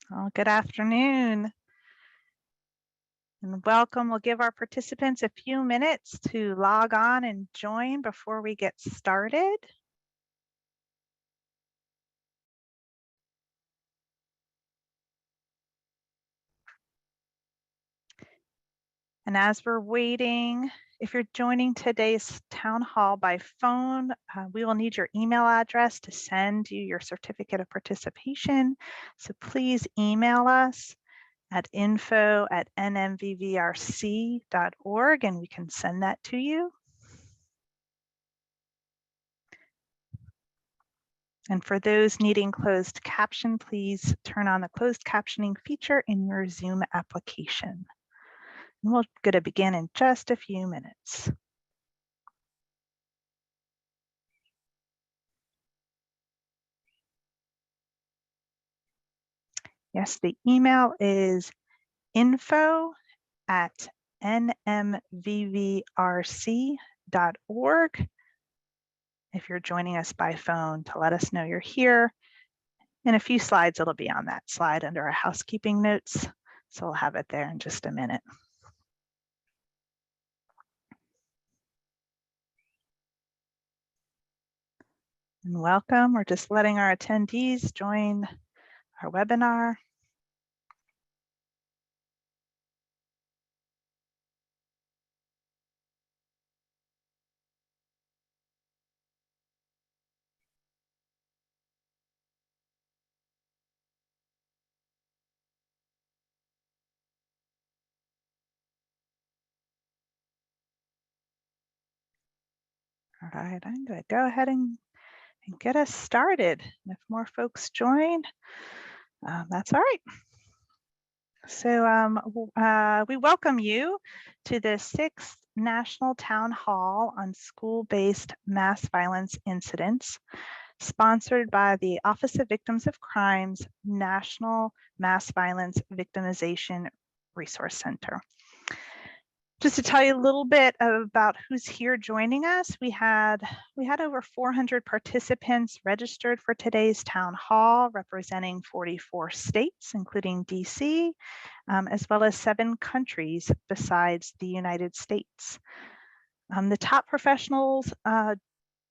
Well, good afternoon and welcome. We'll give our participants a few minutes to log on and join before we get started. And as we're waiting, if you're joining today's town hall by phone, we will need your email address to send you your certificate of participation. So please email us at info@nmvvrc.org and we can send that to you. And for those needing closed caption, please turn on the closed captioning feature in your Zoom application. And we're going to begin in just a few minutes. Yes, the email is info@nmvvrc.org. If you're joining us by phone, to let us know you're here. In a few slides, it'll be on that slide under our housekeeping notes. So we'll have it there in just a minute. And welcome. We're just letting our attendees join our webinar. All right, I'm going to go ahead and get us started. And if more folks join, that's all right. So we welcome you to the 6th National Town Hall on School-Based Mass Violence Incidents, sponsored by the Office of Victims of Crime's National Mass Violence Victimization Resource Center. Just to tell you a little bit about who's here joining us, we had over 400 participants registered for today's town hall, representing 44 states, including DC, as well as 7 countries besides the United States. The top professionals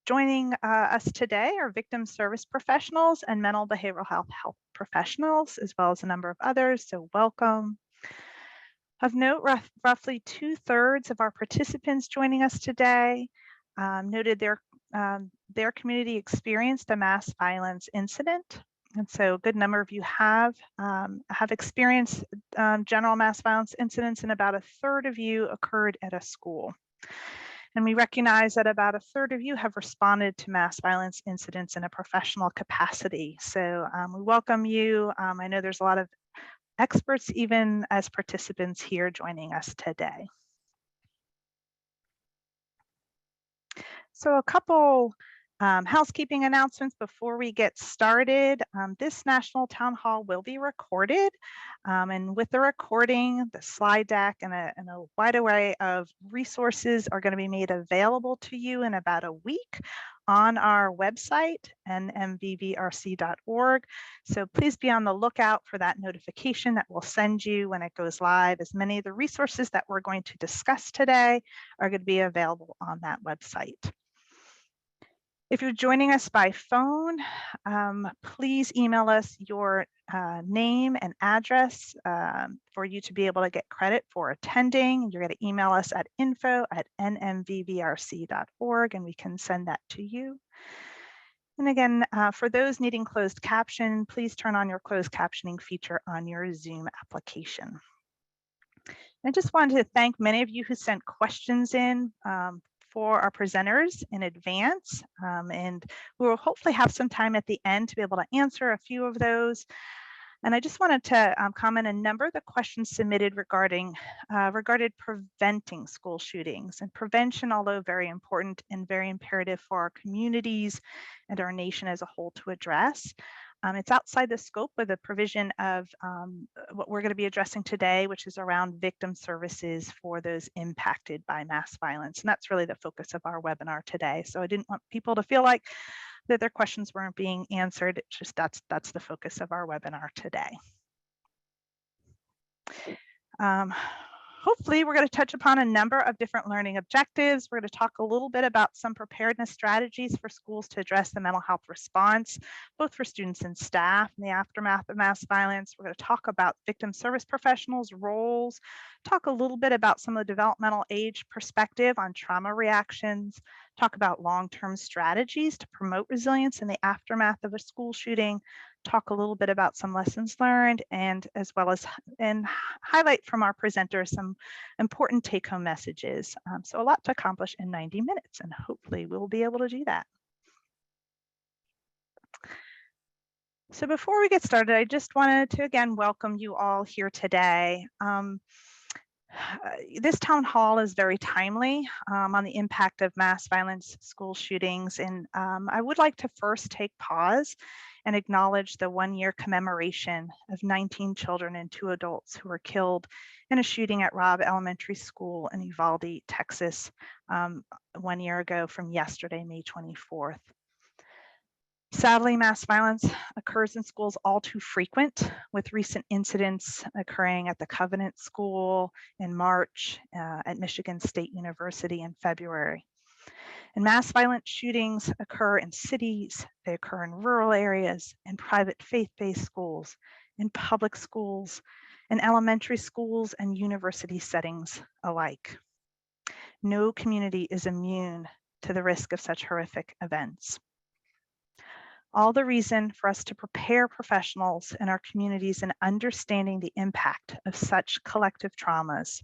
joining us today are victim service professionals and mental behavioral health professionals, as well as a number of others, so welcome. Of note, roughly 2/3 of our participants joining us today noted their community experienced a mass violence incident. And so a good number of you have experienced general mass violence incidents, and about 1/3 of you occurred at a school. And we recognize that about 1/3 of you have responded to mass violence incidents in a professional capacity. So we welcome you. I know there's a lot of experts even as participants here joining us today. So a couple housekeeping announcements before we get started. This National Town Hall will be recorded, and with the recording, the slide deck and a wide array of resources are going to be made available to you in about a week on our website, nmvvrc.org. So please be on the lookout for that notification that we'll send you when it goes live, as many of the resources that we're going to discuss today are going to be available on that website. If you're joining us by phone, please email us your name and address for you to be able to get credit for attending. You're going to email us at info@nmvvrc.org and we can send that to you. And again, for those needing closed caption, please turn on your closed captioning feature on your Zoom application. I just wanted to thank many of you who sent questions in for our presenters in advance, and we will hopefully have some time at the end to be able to answer a few of those. And I just wanted to comment a number of the questions submitted regarding preventing school shootings. And prevention, although very important and very imperative for our communities and our nation as a whole to address, it's outside the scope of the provision of what we're going to be addressing today, which is around victim services for those impacted by mass violence. And that's really the focus of our webinar today. So I didn't want people to feel like that their questions weren't being answered. It's just that's the focus of our webinar today. Hopefully, we're going to touch upon a number of different learning objectives. We're going to talk a little bit about some preparedness strategies for schools to address the mental health response, both for students and staff in the aftermath of mass violence. We're going to talk about victim service professionals' roles, talk a little bit about some of the developmental age perspective on trauma reactions, talk about long-term strategies to promote resilience in the aftermath of a school shooting, talk a little bit about some lessons learned, and as well as highlight from our presenters some important take-home messages. So a lot to accomplish in 90 minutes, and hopefully we'll be able to do that. So before we get started, I just wanted to again welcome you all here today. This town hall is very timely on the impact of mass violence school shootings, and I would like to first take pause and acknowledge the one-year commemoration of 19 children and 2 adults who were killed in a shooting at Robb Elementary School in Uvalde, Texas, 1 year ago from yesterday, May 24th. Sadly, mass violence occurs in schools all too frequent, with recent incidents occurring at the Covenant School in March, at Michigan State University in February. And mass violent shootings occur in cities, they occur in rural areas, in private faith-based schools, in public schools, in elementary schools and university settings alike. No community is immune to the risk of such horrific events. All the reason for us to prepare professionals in our communities in understanding the impact of such collective traumas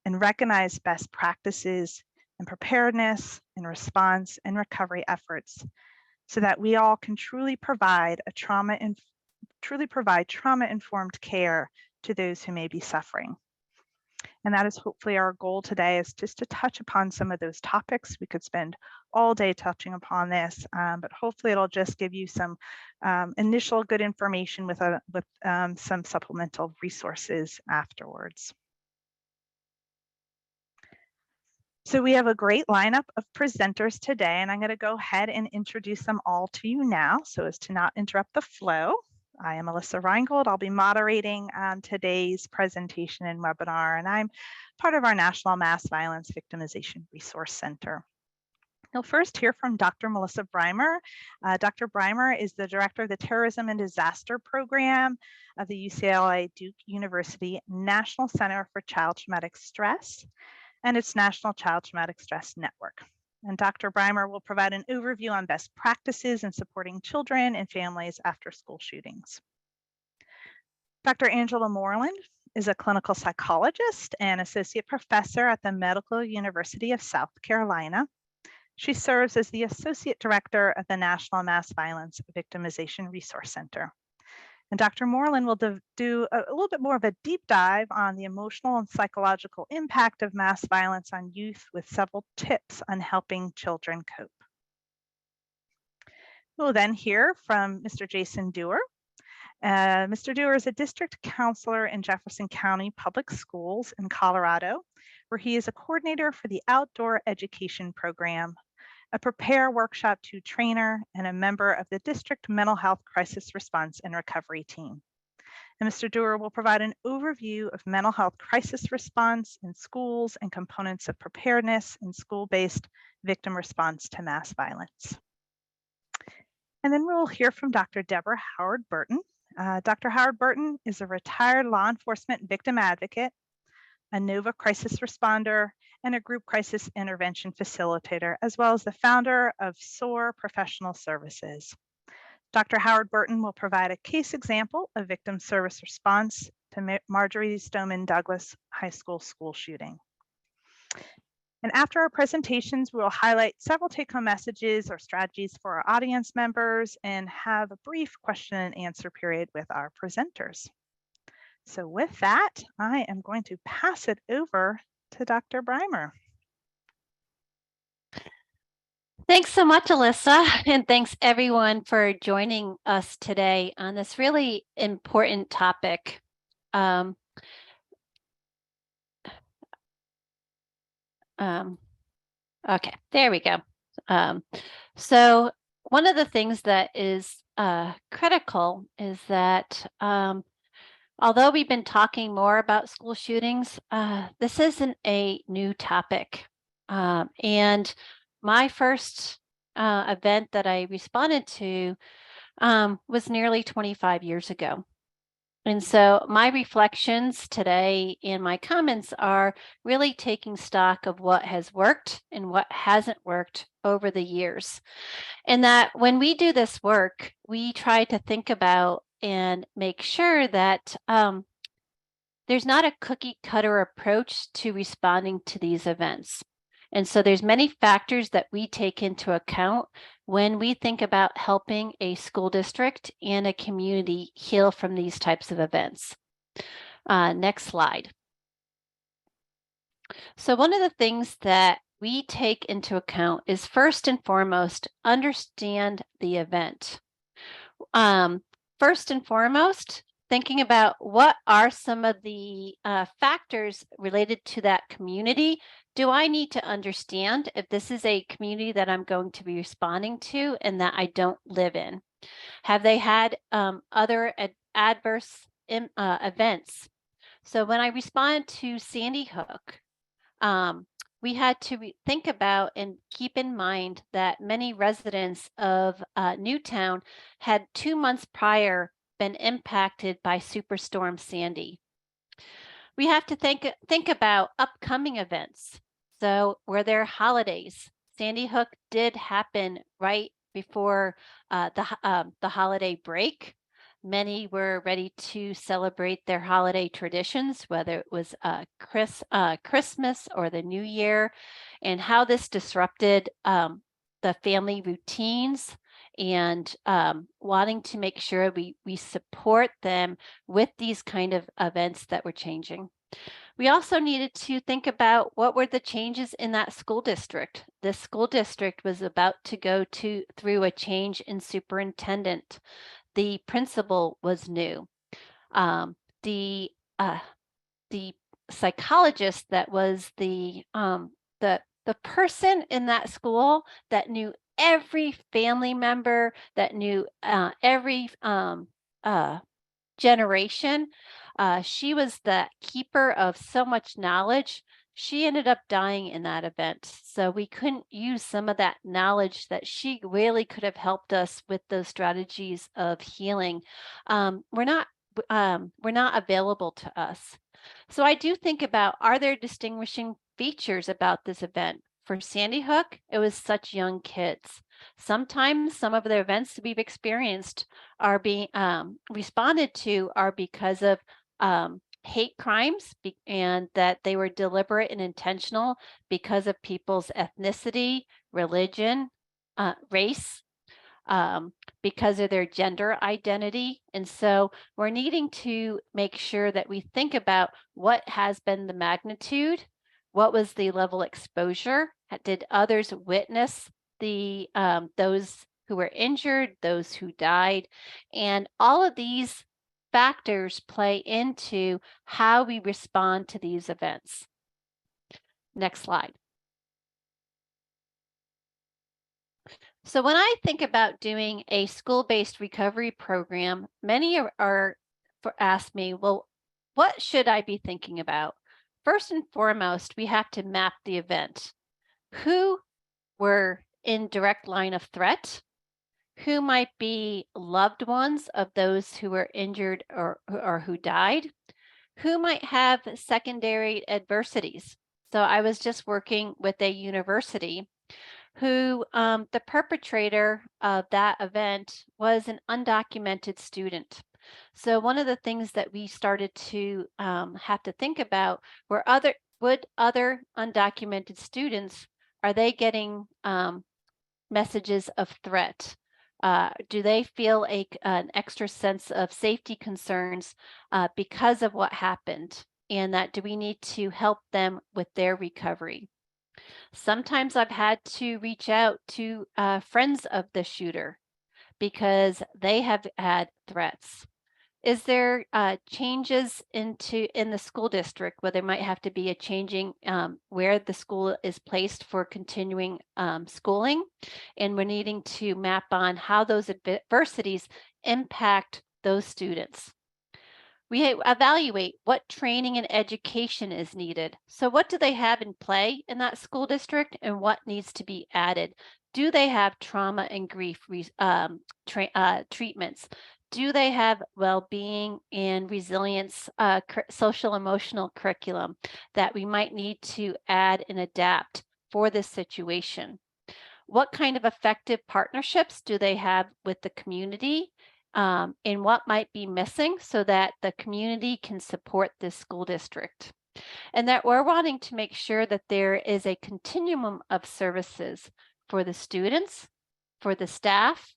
and recognize best practices in preparedness, in response, and recovery efforts, so that we all can truly provide trauma-informed care to those who may be suffering. And that is hopefully our goal today, is just to touch upon some of those topics. We could spend all day touching upon this, but hopefully it'll just give you some initial good information with some supplemental resources afterwards. So we have a great lineup of presenters today, and I'm going to go ahead and introduce them all to you now so as to not interrupt the flow. I am Alyssa Reingold. I'll be moderating today's presentation and webinar, and I'm part of our National Mass Violence Victimization Resource Center. You'll first hear from Dr. Melissa Breimer. Dr. Breimer is the director of the Terrorism and Disaster Program of the UCLA Duke University National Center for Child Traumatic Stress and its National Child Traumatic Stress Network. And Dr. Breimer will provide an overview on best practices in supporting children and families after school shootings. Dr. Angela Moreland is a clinical psychologist and associate professor at the Medical University of South Carolina. She serves as the associate director of the National Mass Violence Victimization Resource Center. And Dr. Moreland will do a little bit more of a deep dive on the emotional and psychological impact of mass violence on youth, with several tips on helping children cope. We'll then hear from Mr. Jason Dewar. Mr. Dewar is a district counselor in Jefferson County Public Schools in Colorado, where he is a coordinator for the Outdoor Education Program, a Prepare Workshop 2 trainer, and a member of the District Mental Health Crisis Response and Recovery Team. And Mr. Dewar will provide an overview of mental health crisis response in schools and components of preparedness in school-based victim response to mass violence. And then we'll hear from Dr. Deborah Howard Burton. Dr. Howard Burton is a retired law enforcement victim advocate, a NOVA crisis responder, and a group crisis intervention facilitator, as well as the founder of SOAR Professional Services. Dr. Howard Burton will provide a case example of victim service response to Marjorie Stoneman Douglas High School school shooting. And after our presentations, we will highlight several take-home messages or strategies for our audience members and have a brief question and answer period with our presenters. So with that, I am going to pass it over to Dr. Breimer. Thanks so much, Alyssa, and thanks everyone for joining us today on this really important topic. Okay, there we go. So one of the things that is critical is that Although we've been talking more about school shootings, this isn't a new topic. And my first event that I responded to was nearly 25 years ago. And so my reflections today and my comments are really taking stock of what has worked and what hasn't worked over the years. And that when we do this work, we try to think about and make sure that there's not a cookie cutter approach to responding to these events. And so there's many factors that we take into account when we think about helping a school district and a community heal from these types of events. Next slide. So one of the things that we take into account is first and foremost, understand the event. First and foremost, thinking about what are some of the factors related to that community. Do I need to understand if this is a community that I'm going to be responding to and that I don't live in? Have they had other adverse events? So when I responded to Sandy Hook, we had to think about and keep in mind that many residents of Newtown had 2 months prior been impacted by Superstorm Sandy. We have to think about upcoming events. So were there holidays? Sandy Hook did happen right before the holiday break. Many were ready to celebrate their holiday traditions, whether it was Christmas or the New Year, and how this disrupted the family routines and wanting to make sure we support them with these kind of events that were changing. We also needed to think about what were the changes in that school district. This school district was about to go through a change in superintendent. The principal was new. Um, the uh, the psychologist that was the person in that school that knew every family member, that knew every generation. She was the keeper of so much knowledge. She ended up dying in that event. So we couldn't use some of that knowledge that she really could have helped us with those strategies of healing. We're not available to us. So I do think about, are there distinguishing features about this event? For Sandy Hook, it was such young kids. Sometimes some of the events that we've experienced are being responded to are because of hate crimes and that they were deliberate and intentional because of people's ethnicity, religion, race, because of their gender identity. And so we're needing to make sure that we think about what has been the magnitude, what was the level exposure, did others witness the those who were injured, those who died, and all of these factors play into how we respond to these events. Next slide. So when I think about doing a school-based recovery program, many ask me, well, what should I be thinking about? First and foremost, we have to map the event. Who were in direct line of threat? Who might be loved ones of those who were injured or who died? Who might have secondary adversities? So I was just working with a university who the perpetrator of that event was an undocumented student. So one of the things that we started to have to think about were would other undocumented students, are they getting messages of threat? Do they feel an extra sense of safety concerns because of what happened? And that do we need to help them with their recovery? Sometimes I've had to reach out to friends of the shooter because they have had threats. Is there changes in the school district where there might have to be a changing where the school is placed for continuing schooling? And we're needing to map on how those adversities impact those students. We evaluate what training and education is needed. So, what do they have in play in that school district and what needs to be added? Do they have trauma and grief treatments? Do they have well being and resilience, social emotional curriculum that we might need to add and adapt for this situation? What kind of effective partnerships do they have with the community? And what might be missing so that the community can support this school district? And that we're wanting to make sure that there is a continuum of services for the students, for the staff,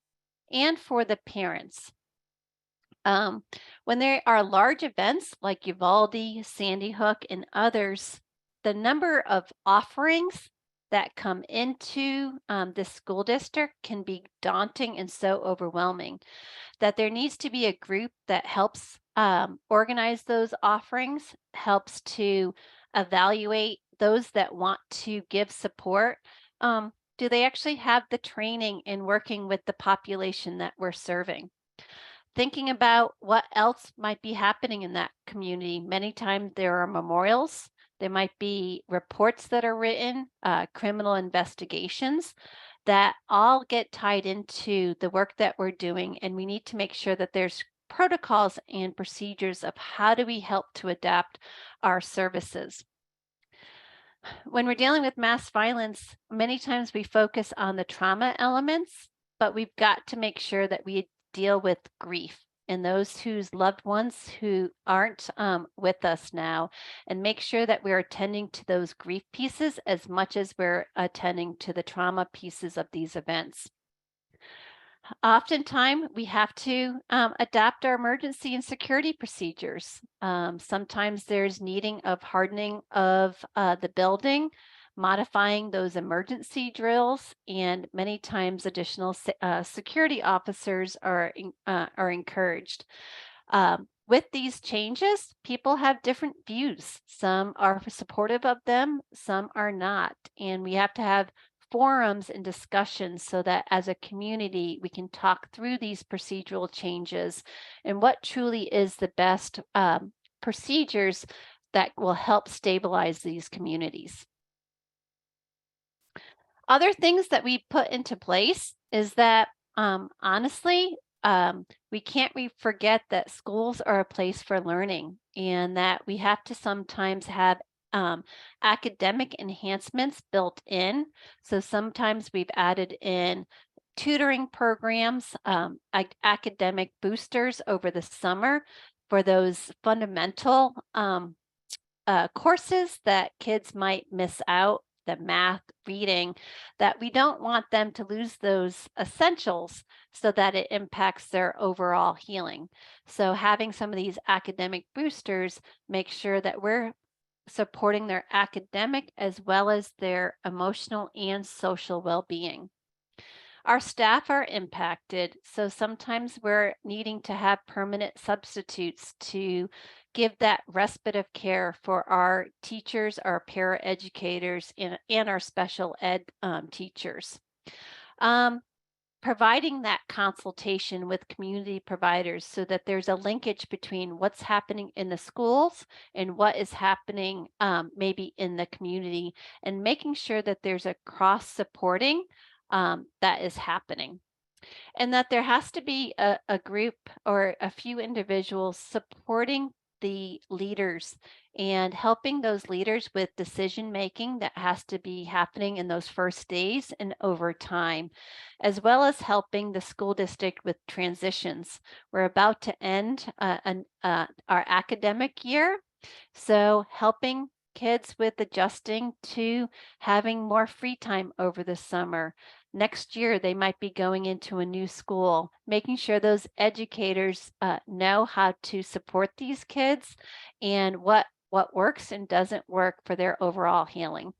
and for the parents. Um, when there are large events like Uvalde, Sandy Hook, and others, the number of offerings that come into this school district can be daunting and so overwhelming that there needs to be a group that helps organize those offerings, helps to evaluate those that want to give support. Do they actually have the training in working with the population that we're serving? Thinking about what else might be happening in that community. Many times there are memorials, there might be reports that are written, criminal investigations that all get tied into the work that we're doing. And we need to make sure that there's protocols and procedures of how do we help to adapt our services. When we're dealing with mass violence, many times we focus on the trauma elements, but we've got to make sure that we deal with grief and those whose loved ones who aren't with us now, and make sure that we're attending to those grief pieces as much as we're attending to the trauma pieces of these events. Oftentimes, we have to adapt our emergency and security procedures. Sometimes there's needing of hardening of the building, modifying those emergency drills, and many times additional security officers are encouraged. With these changes, people have different views. Some are supportive of them, some are not, and we have to have forums and discussions so that as a community we can talk through these procedural changes and what truly is the best procedures that will help stabilize these communities. Other things that we put into place is that honestly, we can't forget that schools are a place for learning and that we have to sometimes have academic enhancements built in. So sometimes we've added in tutoring programs, academic boosters over the summer for those fundamental courses that kids might miss out, the math, reading, that we don't want them to lose those essentials so that it impacts their overall healing. So having some of these academic boosters make sure that we're supporting their academic as well as their emotional and social well-being. Our staff are impacted, so sometimes we're needing to have permanent substitutes to give that respite of care for our teachers, our paraeducators, and our special ed teachers. Providing that consultation with community providers so that there's a linkage between what's happening in the schools and what is happening maybe in the community, and making sure that there's a cross supporting that is happening. And that there has to be a group or a few individuals supporting the leaders and helping those leaders with decision making that has to be happening in those first days and over time, as well as helping the school district with transitions. We're about to end our academic year, so helping kids with adjusting to having more free time over the summer. Next year, they might be going into a new school, making sure those educators know how to support these kids and what works and doesn't work for their overall healing.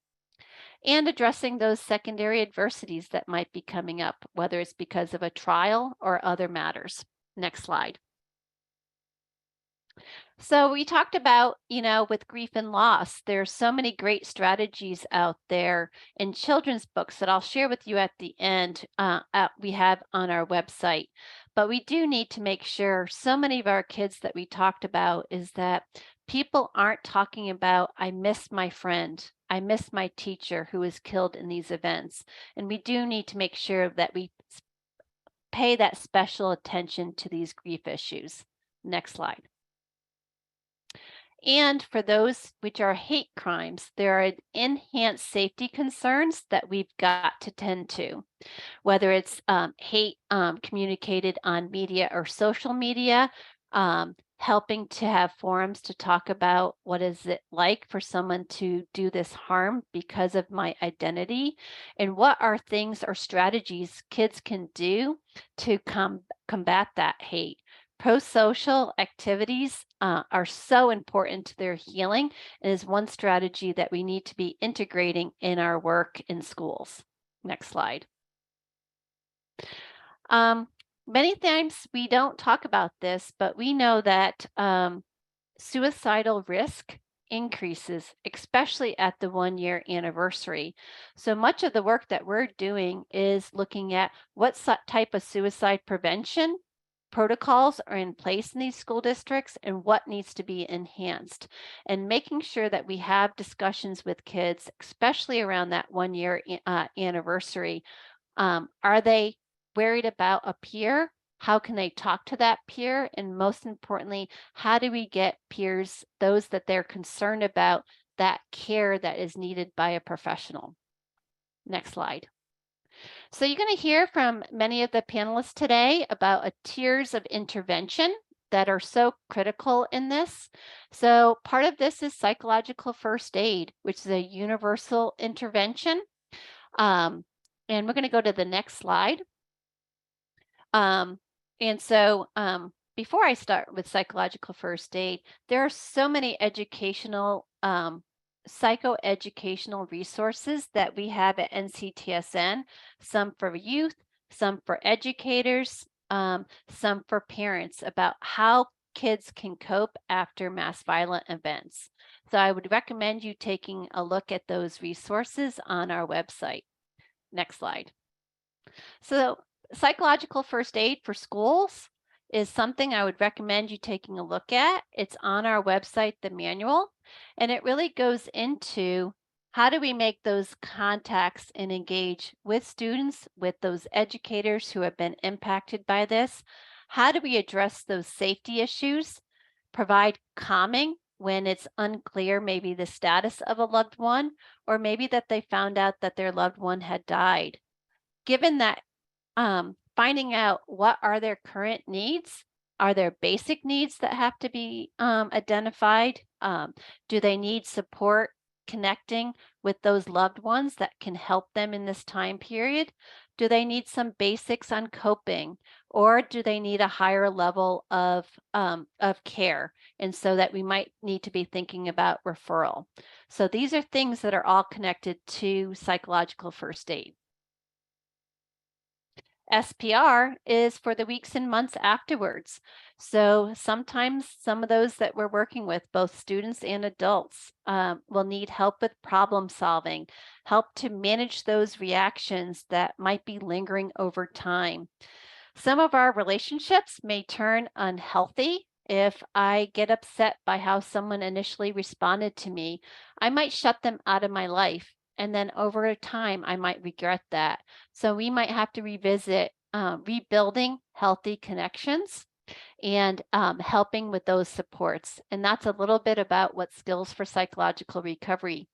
And addressing those secondary adversities that might be coming up, whether it's because of a trial or other matters. Next slide. So we talked about, with grief and loss, there's so many great strategies out there in children's books that I'll share with you at the end. We have on our website, but we do need to make sure so many of our kids that we talked about is that people aren't talking about, I miss my friend. I miss my teacher who was killed in these events. And we do need to make sure that we pay that special attention to these grief issues. Next slide. And for those which are hate crimes, there are enhanced safety concerns that we've got to tend to, whether it's hate communicated on media or social media, helping to have forums to talk about what is it like for someone to do this harm because of my identity, and what are things or strategies kids can do to combat that hate. Pro-social activities are so important to their healing and is one strategy that we need to be integrating in our work in schools. Next slide. Many times we don't talk about this, but we know that suicidal risk increases, especially at the 1 year anniversary. So much of the work that we're doing is looking at what type of suicide prevention protocols are in place in these school districts and what needs to be enhanced, and making sure that we have discussions with kids, especially around that 1 year anniversary. Are they worried about a peer? How can they talk to that peer? And most importantly, how do we get peers, those that they're concerned about, that care that is needed by a professional? Next slide. So you're going to hear from many of the panelists today about tiers of intervention that are so critical in this. So part of this is psychological first aid, which is a universal intervention. And we're going to go to the next slide. And so before I start with psychological first aid, there are so many educational psychoeducational resources that we have at NCTSN, some for youth, some for educators, some for parents, about how kids can cope after mass violent events. So I would recommend you taking a look at those resources on our website. Next slide. So psychological first aid for schools is something I would recommend you taking a look at. It's on our website, the manual, and it really goes into how do we make those contacts and engage with students, with those educators who have been impacted by this? How do we address those safety issues, provide calming when it's unclear, maybe the status of a loved one, or maybe that they found out that their loved one had died? Given that, finding out what are their current needs, are there basic needs that have to be identified? Do they need support connecting with those loved ones that can help them in this time period? Do they need some basics on coping, or do they need a higher level of care? And so that we might need to be thinking about referral. So these are things that are all connected to psychological first aid. SPR is for the weeks and months afterwards. So sometimes some of those that we're working with, both students and adults, will need help with problem solving, help to manage those reactions that might be lingering over time. Some of our relationships may turn unhealthy. If I get upset by how someone initially responded to me, I might shut them out of my life. And then over time, I might regret that. So we might have to revisit rebuilding healthy connections and helping with those supports. And that's a little bit about what skills for psychological recovery.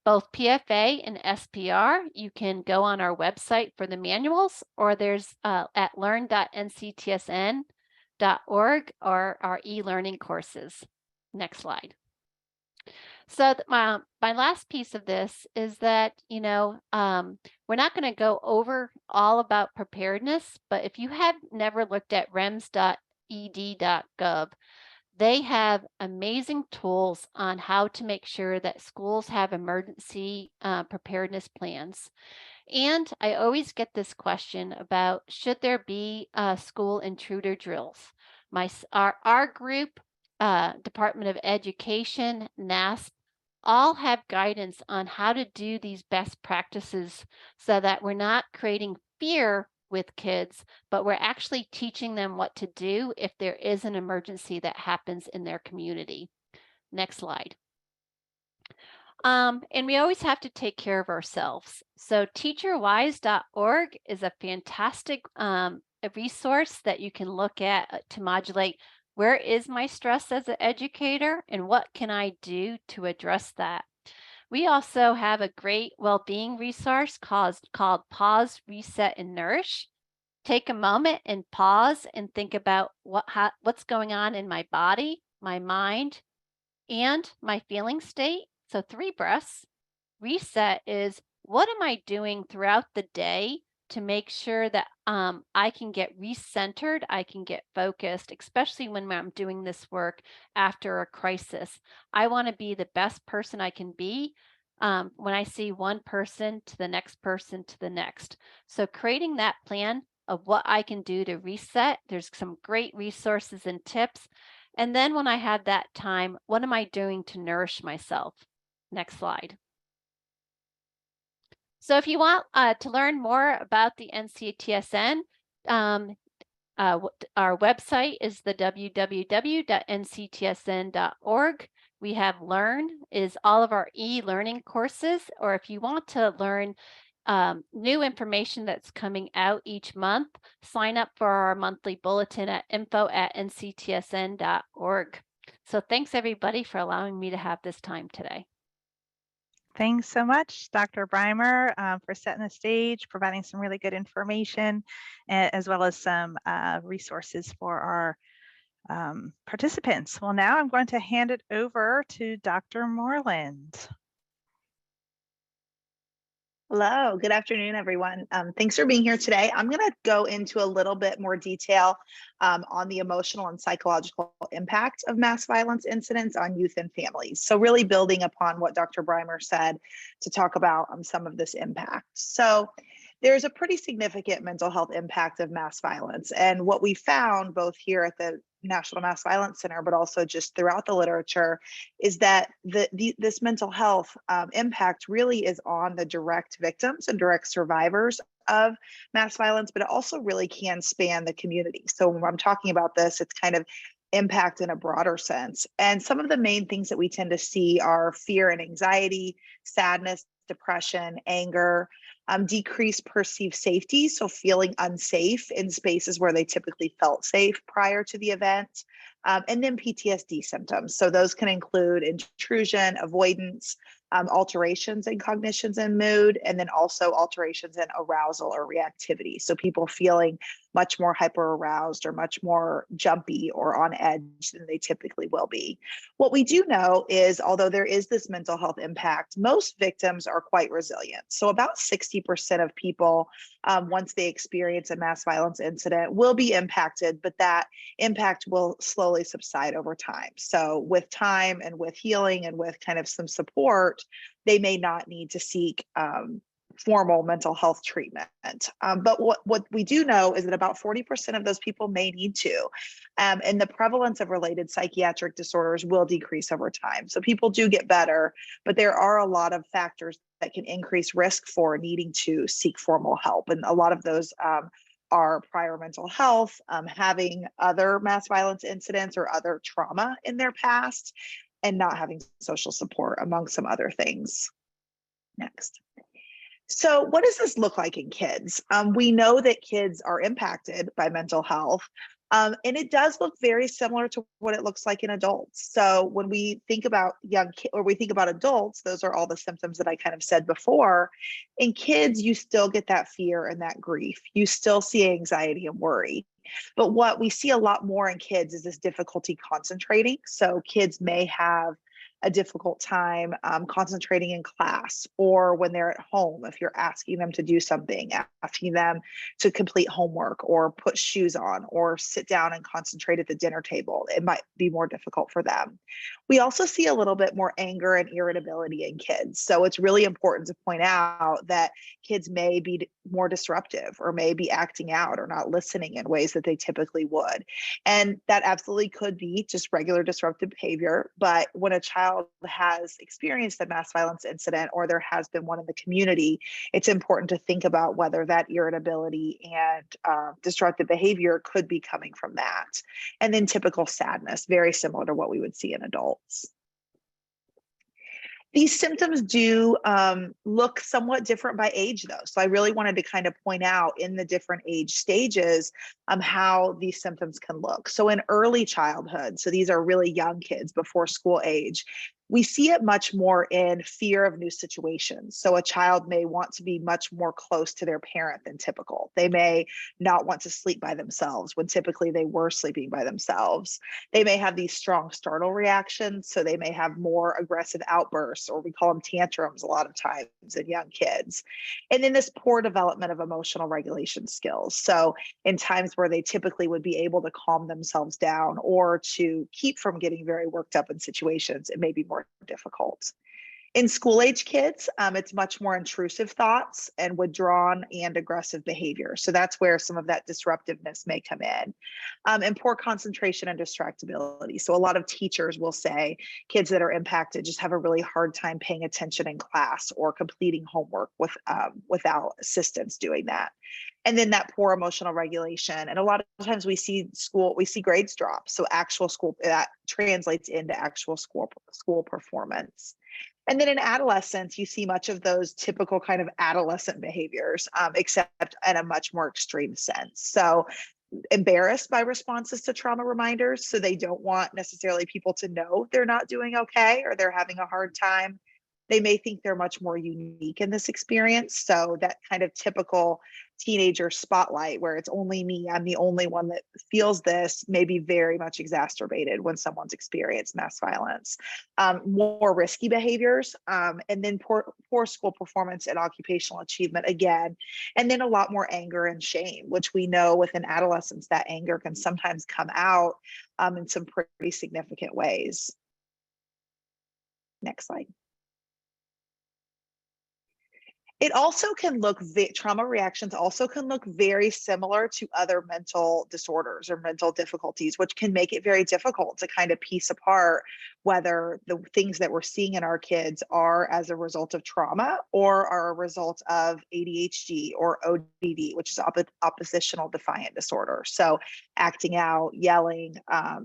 Both PFA and SPR, you can go on our website for the manuals, or there's at learn.nctsn.org or our e-learning courses. Next slide. So my last piece of this is that, we're not going to go over all about preparedness, but if you have never looked at rems.ed.gov, they have amazing tools on how to make sure that schools have emergency preparedness plans. And I always get this question about, should there be school intruder drills? Our group Department of Education, NASP, all have guidance on how to do these best practices so that we're not creating fear with kids, but we're actually teaching them what to do if there is an emergency that happens in their community. Next slide. And we always have to take care of ourselves. So teacherwise.org is a fantastic a resource that you can look at to modulate where is my stress as an educator and what can I do to address that. We also have a great well-being resource called Pause, Reset, and Nourish. Take a moment and pause and think about what's going on in my body, my mind, and my feeling state. So 3 breaths. Reset is what am I doing throughout the day to make sure that I can get recentered, I can get focused, especially when I'm doing this work after a crisis. I want to be the best person I can be when I see one person to the next person to the next. So creating that plan of what I can do to reset, there's some great resources and tips. And then when I have that time, what am I doing to nourish myself? Next slide. So if you want to learn more about the NCTSN, our website is the www.nctsn.org. We have Learn is all of our e-learning courses, or if you want to learn new information that's coming out each month, sign up for our monthly bulletin at info@nctsn.org. So thanks everybody for allowing me to have this time today. Thanks so much, Dr. Breimer, for setting the stage, providing some really good information, as well as some resources for our participants. Well, now I'm going to hand it over to Dr. Moreland. Hello, good afternoon, everyone. Thanks for being here today. I'm going to go into a little bit more detail on the emotional and psychological impact of mass violence incidents on youth and families. So really building upon what Dr. Breimer said to talk about some of this impact. So there's a pretty significant mental health impact of mass violence. And what we found both here at the National Mass Violence Center, but also just throughout the literature, is that this mental health impact really is on the direct victims and direct survivors of mass violence, but it also really can span the community. So when I'm talking about this, it's kind of impact in a broader sense. And some of the main things that we tend to see are fear and anxiety, sadness, depression, anger, decreased perceived safety, so feeling unsafe in spaces where they typically felt safe prior to the event, and then PTSD symptoms. So those can include intrusion, avoidance, alterations in cognitions and mood, and then also alterations in arousal or reactivity. So people feeling much more hyper aroused or much more jumpy or on edge than they typically will be. What we do know is, although there is this mental health impact, most victims are quite resilient. So about 60% of people, once they experience a mass violence incident, will be impacted, but that impact will slowly subside over time. So with time and with healing and with kind of some support, they may not need to seek formal mental health treatment. But what we do know is that about 40% of those people may need to, and the prevalence of related psychiatric disorders will decrease over time. So people do get better, but there are a lot of factors that can increase risk for needing to seek formal help. And a lot of those are prior mental health, having other mass violence incidents or other trauma in their past, and not having social support, among some other things. Next. So what does this look like in kids? We know that kids are impacted by mental health, and it does look very similar to what it looks like in adults. So when we think about young kids, or we think about adults, those are all the symptoms that I kind of said before. In kids, you still get that fear and that grief. You still see anxiety and worry. But what we see a lot more in kids is this difficulty concentrating. So kids may have a difficult time concentrating in class, or when they're at home, if you're asking them to do something, asking them to complete homework or put shoes on or sit down and concentrate at the dinner table, it might be more difficult for them. We also see a little bit more anger and irritability in kids. So it's really important to point out that kids may be more disruptive or may be acting out or not listening in ways that they typically would. And that absolutely could be just regular disruptive behavior. But when a child has experienced a mass violence incident, or there has been one in the community, it's important to think about whether that irritability and disruptive behavior could be coming from that. And then typical sadness, very similar to what we would see in adults. These symptoms do look somewhat different by age, though. So I really wanted to kind of point out in the different age stages how these symptoms can look. So in early childhood, so these are really young kids before school age, we see it much more in fear of new situations. So a child may want to be much more close to their parent than typical. They may not want to sleep by themselves when typically they were sleeping by themselves. They may have these strong startle reactions. So they may have more aggressive outbursts, or we call them tantrums a lot of times in young kids. And then this poor development of emotional regulation skills. So in times where they typically would be able to calm themselves down or to keep from getting very worked up in situations, it may be more difficult. In school age kids, it's much more intrusive thoughts and withdrawn and aggressive behavior. So that's where some of that disruptiveness may come in. And poor concentration and distractibility. So a lot of teachers will say kids that are impacted just have a really hard time paying attention in class or completing homework without assistance doing that. And then that poor emotional regulation. And a lot of times we see grades drop. So actual school, that translates into actual school performance. And then in adolescence, you see much of those typical kind of adolescent behaviors, except in a much more extreme sense. So embarrassed by responses to trauma reminders. So they don't want necessarily people to know they're not doing okay or they're having a hard time. They may think they're much more unique in this experience. So that kind of typical teenager spotlight where it's only me, I'm the only one that feels this, may be very much exacerbated when someone's experienced mass violence. More risky behaviors, and then poor school performance and occupational achievement again, and then a lot more anger and shame, which we know within adolescence that anger can sometimes come out in some pretty significant ways. Next slide. It also can look, trauma reactions also can look very similar to other mental disorders or mental difficulties, which can make it very difficult to kind of piece apart whether the things that we're seeing in our kids are as a result of trauma or are a result of ADHD or ODD, which is oppositional defiant disorder. So acting out, yelling,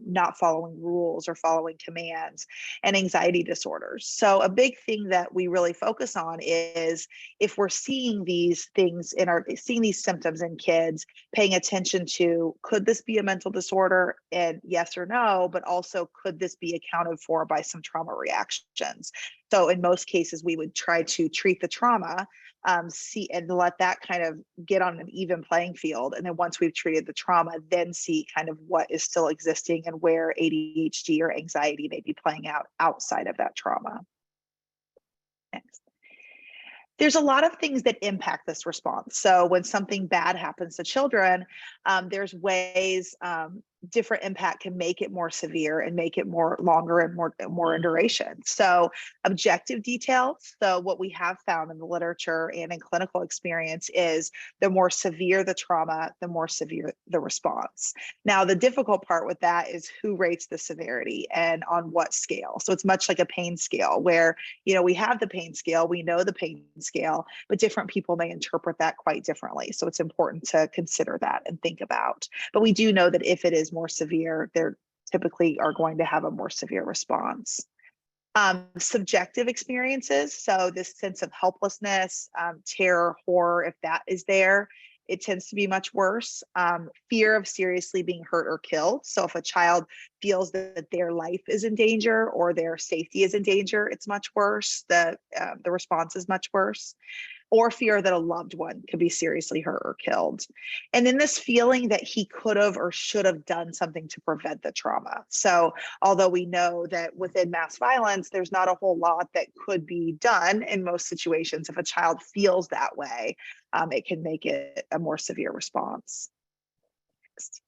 not following rules or following commands, and anxiety disorders. So a big thing that we really focus on is if we're seeing these things seeing these symptoms in kids, paying attention to, could this be a mental disorder? And yes or no, but also could this be accounted for by some trauma reactions? So in most cases, we would try to treat the trauma, see and let that kind of get on an even playing field. And then once we've treated the trauma, then see kind of what is still existing and where ADHD or anxiety may be playing out outside of that trauma. Next. There's a lot of things that impact this response. So when something bad happens to children, there's ways different impact can make it more severe and make it more longer and more in duration. So objective details. So what we have found in the literature and in clinical experience is the more severe the trauma, the more severe the response. Now, the difficult part with that is who rates the severity and on what scale. So it's much like a pain scale where, we have the pain scale, we know the pain scale, but different people may interpret that quite differently. So it's important to consider that and think about. But we do know that if it is more severe, they're typically are going to have a more severe response. Subjective experiences, so this sense of helplessness, terror, horror, if that is there, it tends to be much worse. Fear of seriously being hurt or killed. So if a child feels that their life is in danger or their safety is in danger, it's much worse. The response is much worse. or fear that a loved one could be seriously hurt or killed. And then this feeling that he could have or should have done something to prevent the trauma. So although we know that within mass violence, there's not a whole lot that could be done in most situations, if a child feels that way, it can make it a more severe response. Next.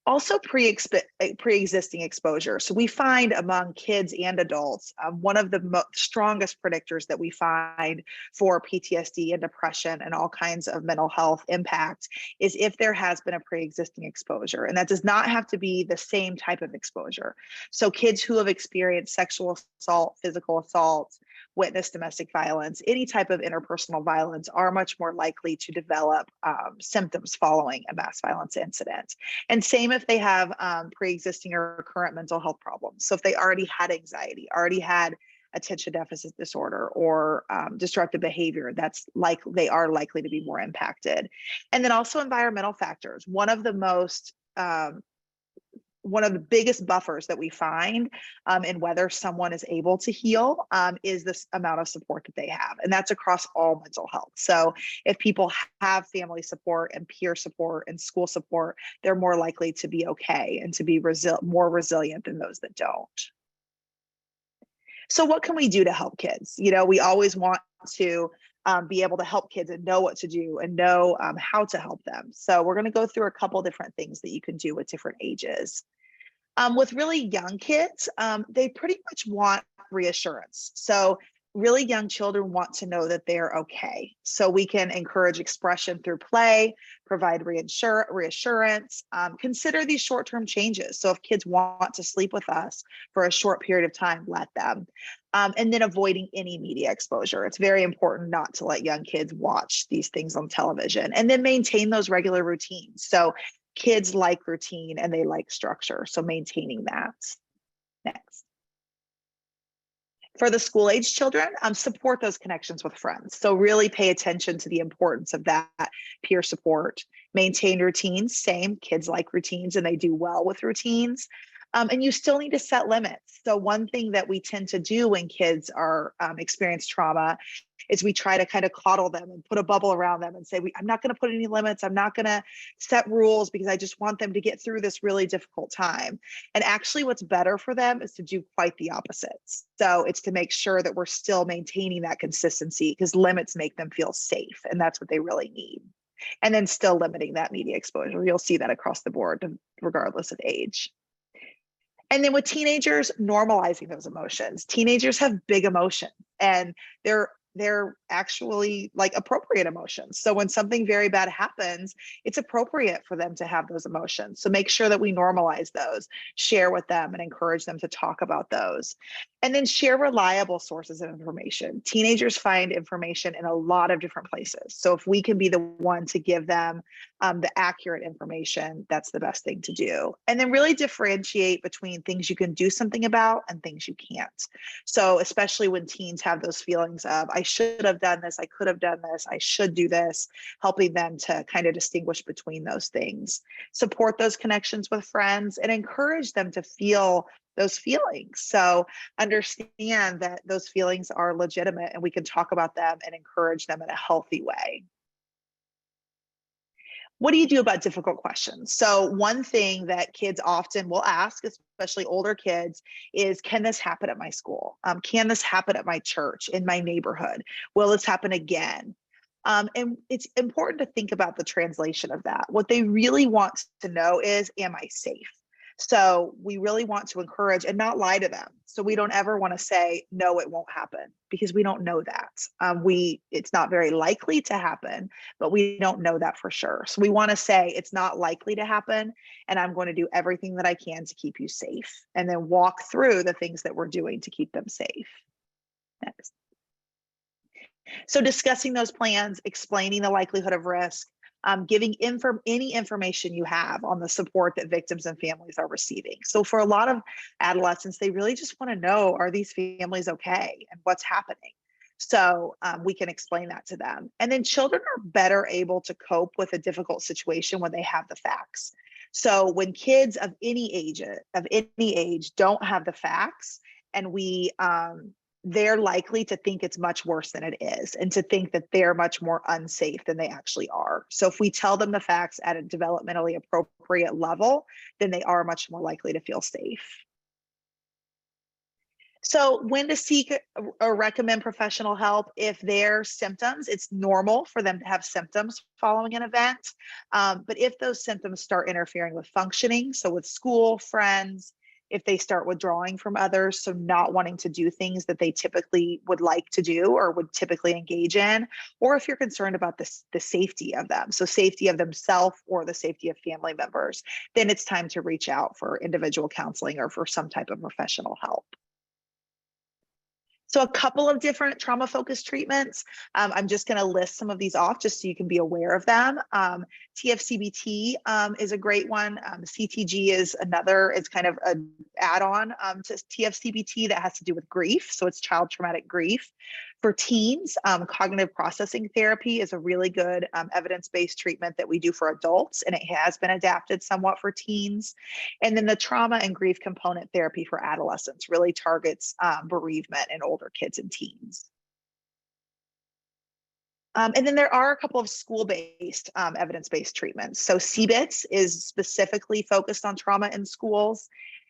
Also pre-existing exposure. So we find among kids and adults, one of the strongest predictors that we find for PTSD and depression and all kinds of mental health impact is if there has been a pre-existing exposure. And that does not have to be the same type of exposure. So kids who have experienced sexual assault, physical assault, witnessed domestic violence, any type of interpersonal violence are much more likely to develop symptoms following a mass violence incident. And same if they have pre-existing or current mental health problems. So if they already had anxiety, already had attention deficit disorder or disruptive behavior, that's like they are likely to be more impacted. And then also environmental factors. One of the biggest buffers that we find in whether someone is able to heal is this amount of support that they have. And that's across all mental health. So if people have family support and peer support and school support, they're more likely to be okay and to be more resilient than those that don't. So what can we do to help kids? You know, we always want to be able to help kids and know what to do and know how to help them. So we're going to go through a couple different things that you can do with different ages. With really young kids, they pretty much want reassurance. So really young children want to know that they're okay. So we can encourage expression through play, provide reassurance, consider these short-term changes. So if kids want to sleep with us for a short period of time, let them. And then avoiding any media exposure. It's very important not to let young kids watch these things on television, and then maintain those regular routines. So kids like routine and they like structure, so maintaining that. Next. For the school age children, support those connections with friends. So really pay attention to the importance of that peer support. Maintain routines, same, kids like routines and they do well with routines. And you still need to set limits. So one thing that we tend to do when kids are experience trauma is we try to kind of coddle them and put a bubble around them and say, I'm not going to put any limits. I'm not going to set rules because I just want them to get through this really difficult time. And actually what's better for them is to do quite the opposite. So it's to make sure that we're still maintaining that consistency, because limits make them feel safe, and that's what they really need. And then still limiting that media exposure. You'll see that across the board, regardless of age. And then with teenagers, normalizing those emotions. Teenagers have big emotions, and they're actually like appropriate emotions. So when something very bad happens, it's appropriate for them to have those emotions. So make sure that we normalize those, share with them, and encourage them to talk about those. And then share reliable sources of information. Teenagers find information in a lot of different places. So if we can be the one to give them the accurate information, that's the best thing to do. And then really differentiate between things you can do something about and things you can't. So especially when teens have those feelings of, I should have done this, I could have done this, I should do this, helping them to kind of distinguish between those things. Support those connections with friends and encourage them to feel those feelings. So understand that those feelings are legitimate and we can talk about them and encourage them in a healthy way. What do you do about difficult questions? So one thing that kids often will ask, especially older kids, is, can this happen at my school? Can this happen at my church, in my neighborhood? Will this happen again? And it's important to think about the translation of that. What they really want to know is, am I safe? So we really want to encourage and not lie to them. So we don't ever want to say, no, it won't happen, because we don't know that. It's not very likely to happen, but we don't know that for sure. So we want to say it's not likely to happen, and I'm going to do everything that I can to keep you safe, and then walk through the things that we're doing to keep them safe. Next. So discussing those plans, explaining the likelihood of risk, giving any information you have on the support that victims and families are receiving. So for a lot of adolescents, they really just want to know, are these families okay and what's happening? So we can explain that to them. And then children are better able to cope with a difficult situation when they have the facts. So when kids of any age don't have the facts, and we they're likely to think it's much worse than it is and to think that they're much more unsafe than they actually are. So if we tell them the facts at a developmentally appropriate level, then they are much more likely to feel safe. So when to seek or recommend professional help if their symptoms, it's normal for them to have symptoms following an event. But if those symptoms start interfering with functioning, so with school, friends, if they start withdrawing from others, so not wanting to do things that they typically would like to do or would typically engage in, or if you're concerned about the safety of them, so safety of themselves or the safety of family members, then it's time to reach out for individual counseling or for some type of professional help. So a couple of different trauma-focused treatments. I'm just going to list some of these off just so you can be aware of them. TFCBT is a great one. CTG is another. It's kind of an add-on to TFCBT that has to do with grief. So it's child traumatic grief. For teens, cognitive processing therapy is a really good evidence-based treatment that we do for adults, and it has been adapted somewhat for teens. And then the trauma and grief component therapy for adolescents really targets bereavement in older kids and teens. And then there are a couple of school-based evidence-based treatments. So CBITS is specifically focused on trauma in schools.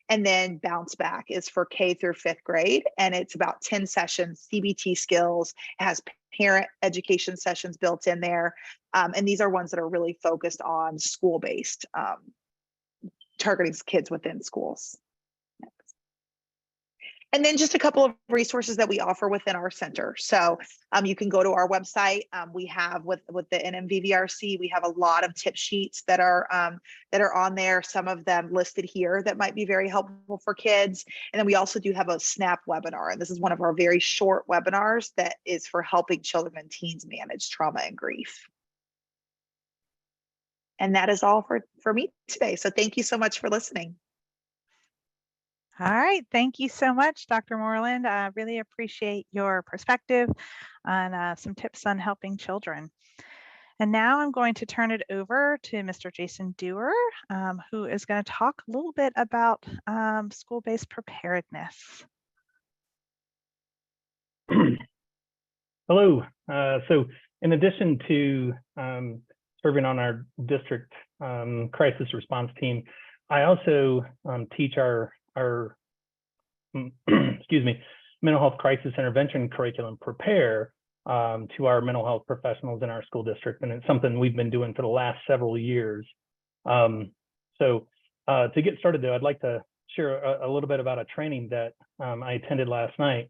And then Bounce Back is for K through 5th grade. And it's about 10 sessions, CBT skills. It has parent education sessions built in there. And these are ones that are really focused on school-based, targeting kids within schools. And then just a couple of resources that we offer within our center. So you can go to our website. We have with the NMVVRC, we have a lot of tip sheets that are on there. Some of them listed here that might be very helpful for kids. And then we also do have a SNAP webinar. And this is one of our very short webinars that is for helping children and teens manage trauma and grief. And that is all for me today. So thank you so much for listening. All right, thank you so much, Dr. Moreland. I really appreciate your perspective on some tips on helping children. And now I'm going to turn it over to Mr. Jason Dewar, who is going to talk a little bit about school-based preparedness. Hello. So in addition to serving on our district crisis response team, I also teach our excuse me, mental health crisis intervention curriculum, Prepare, to our mental health professionals in our school district. And it's something we've been doing for the last several years. So to get started though, I'd like to share a little bit about a training that I attended last night.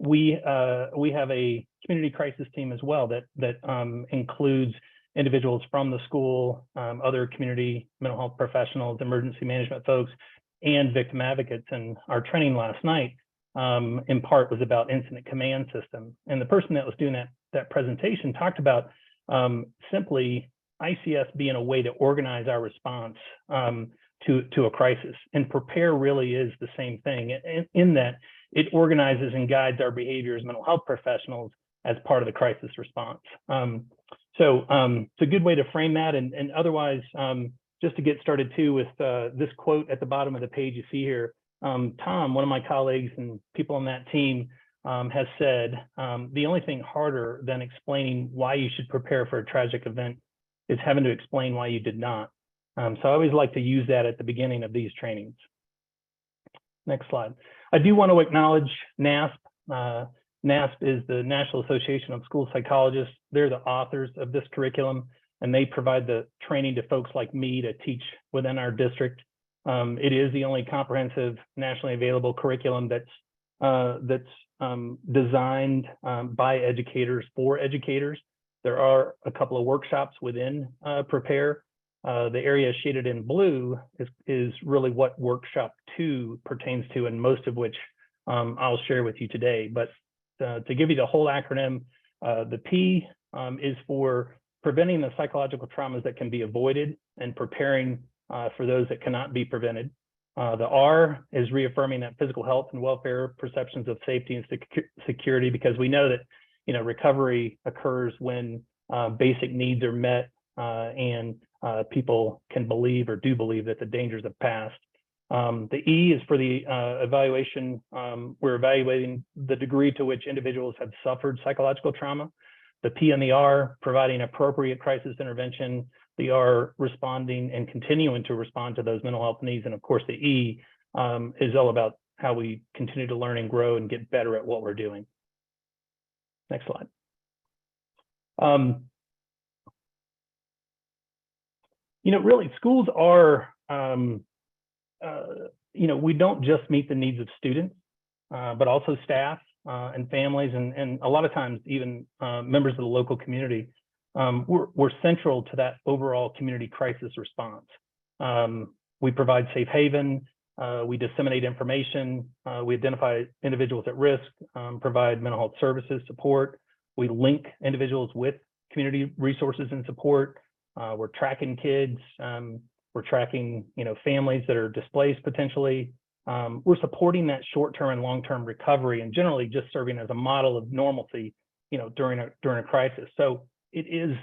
We have a community crisis team as well that includes individuals from the school, other community mental health professionals, emergency management folks, and victim advocates. And our training last night, in part, was about incident command system. And the person that was doing that presentation talked about simply ICS being a way to organize our response to a crisis. And Prepare really is the same thing in that it organizes and guides our behavior as mental health professionals as part of the crisis response. So it's a good way to frame that. And otherwise, just to get started too with this quote at the bottom of the page you see here, Tom, one of my colleagues and people on that team, has said, the only thing harder than explaining why you should prepare for a tragic event is having to explain why you did not. So I always like to use that at the beginning of these trainings. Next slide. I do want to acknowledge NASP. NASP is the National Association of School Psychologists. They're the authors of this curriculum, and they provide the training to folks like me to teach within our district. It is the only comprehensive nationally available curriculum that's designed by educators for educators. There are a couple of workshops within Prepare. The area shaded in blue is really what workshop 2 pertains to, and most of which I'll share with you today. But to give you the whole acronym, the P is for preventing the psychological traumas that can be avoided and preparing for those that cannot be prevented. The R is reaffirming that physical health and welfare perceptions of safety and security, because we know that recovery occurs when basic needs are met and people can believe or do believe that the dangers have passed. The E is for the evaluation. We're evaluating the degree to which individuals have suffered psychological trauma. The P and the R, providing appropriate crisis intervention. The R, responding and continuing to respond to those mental health needs. And of course, the E is all about how we continue to learn and grow and get better at what we're doing. Next slide. Really, schools are, we don't just meet the needs of students, but also staff and families, and a lot of times even members of the local community. We're central to that overall community crisis response. We provide safe haven, we disseminate information, we identify individuals at risk, provide mental health services, support. We link individuals with community resources and support. We're tracking kids. We're tracking, families that are displaced potentially. We're supporting that short-term and long-term recovery, and generally just serving as a model of normalcy, during a crisis. So it is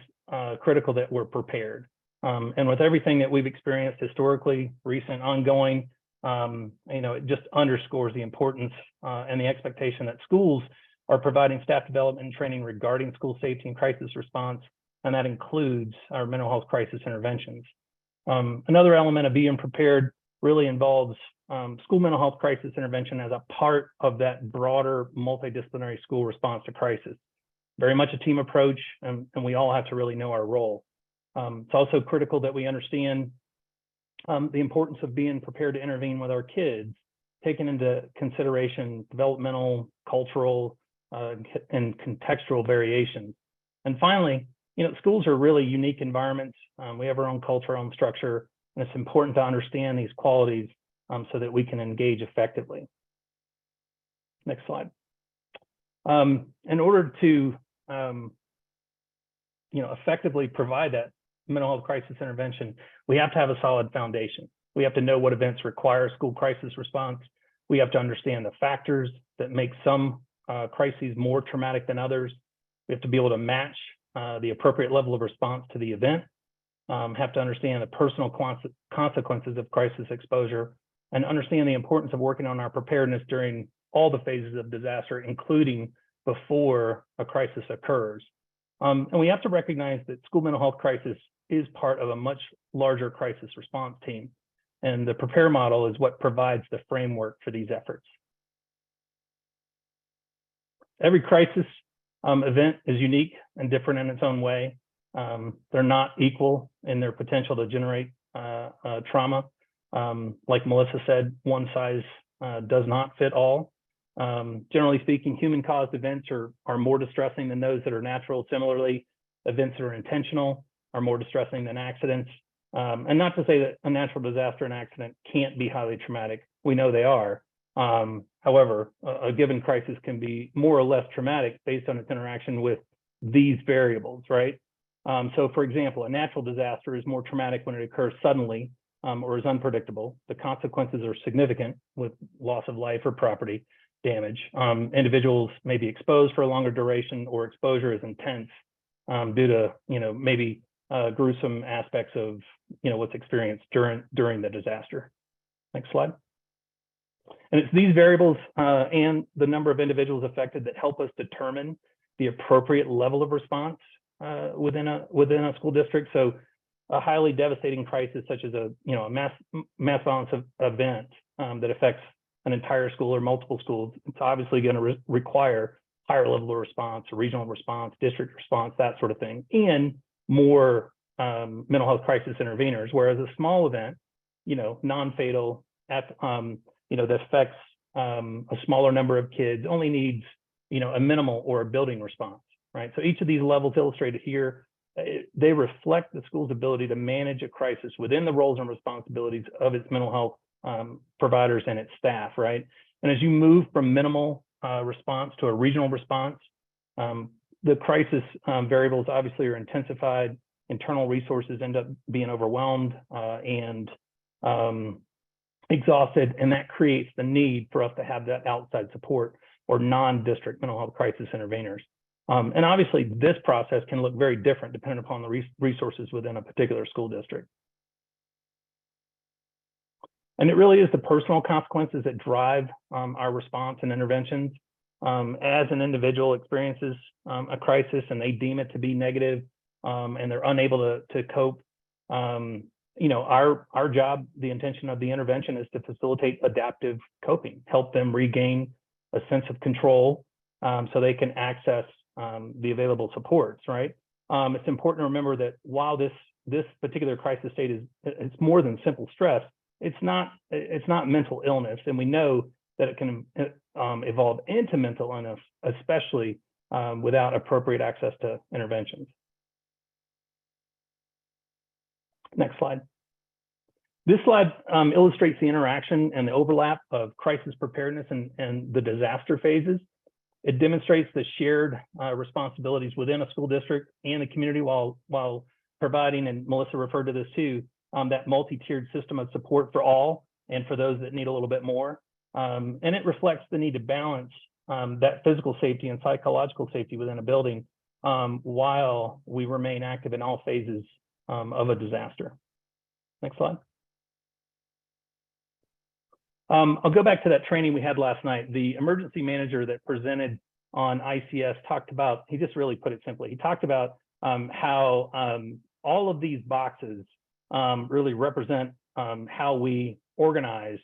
critical that we're prepared. And with everything that we've experienced historically, recent, ongoing, it just underscores the importance and the expectation that schools are providing staff development and training regarding school safety and crisis response, and that includes our mental health crisis interventions. Another element of being prepared really involves school mental health crisis intervention as a part of that broader multidisciplinary school response to crisis. Very much a team approach, and we all have to really know our role. It's also critical that we understand the importance of being prepared to intervene with our kids, taking into consideration developmental, cultural, and contextual variations. And finally, schools are really unique environments. We have our own culture, our own structure, and it's important to understand these qualities so that we can engage effectively. Next slide. In order to effectively provide that mental health crisis intervention, we have to have a solid foundation. We have to know what events require school crisis response. We have to understand the factors that make some crises more traumatic than others. We have to be able to match the appropriate level of response to the event, have to understand the personal consequences of crisis exposure, and understand the importance of working on our preparedness during all the phases of disaster, including before a crisis occurs. And we have to recognize that school mental health crisis is part of a much larger crisis response team. And the prepare model is what provides the framework for these efforts. Every crisis event is unique and different in its own way. They're not equal in their potential to generate trauma. Like Melissa said, one size does not fit all. Generally speaking, human-caused events are more distressing than those that are natural. Similarly, events that are intentional are more distressing than accidents. And not to say that a natural disaster and accident can't be highly traumatic. We know they are. However, a given crisis can be more or less traumatic based on its interaction with these variables, right? So for example, a natural disaster is more traumatic when it occurs suddenly or is unpredictable. The consequences are significant with loss of life or property damage. Individuals may be exposed for a longer duration, or exposure is intense due to, maybe gruesome aspects of, what's experienced during the disaster. Next slide. And it's these variables and the number of individuals affected that help us determine the appropriate level of response within a school district. So a highly devastating crisis, such as a mass violence event that affects an entire school or multiple schools, it's obviously going to require higher level of response, regional response, district response, that sort of thing, and more mental health crisis interveners. Whereas a small event, non-fatal, that affects a smaller number of kids, only needs a minimal or a building response, right? So each of these levels illustrated here, they reflect the school's ability to manage a crisis within the roles and responsibilities of its mental health providers and its staff, right? And as you move from minimal response to a regional response, the crisis variables obviously are intensified. Internal resources end up being overwhelmed and exhausted, and that creates the need for us to have that outside support or non-district mental health crisis interveners. And obviously, this process can look very different depending upon the resources within a particular school district. And it really is the personal consequences that drive our response and interventions. As an individual experiences a crisis and they deem it to be negative and they're unable to cope, you know, our job, the intention of the intervention is to facilitate adaptive coping, help them regain a sense of control so they can access the available supports, right? It's important to remember that while this particular crisis state it's more than simple stress, it's not mental illness, and we know that it can evolve into mental illness, especially without appropriate access to interventions. Next slide. This slide illustrates the interaction and the overlap of crisis preparedness and the disaster phases. It demonstrates the shared responsibilities within a school district and the community while providing, and Melissa referred to this too, that multi-tiered system of support for all and for those that need a little bit more. And it reflects the need to balance that physical safety and psychological safety within a building while we remain active in all phases of a disaster. Next slide. I'll go back to that training we had last night. The emergency manager that presented on ICS talked about, he just really put it simply, he talked about how all of these boxes really represent how we organize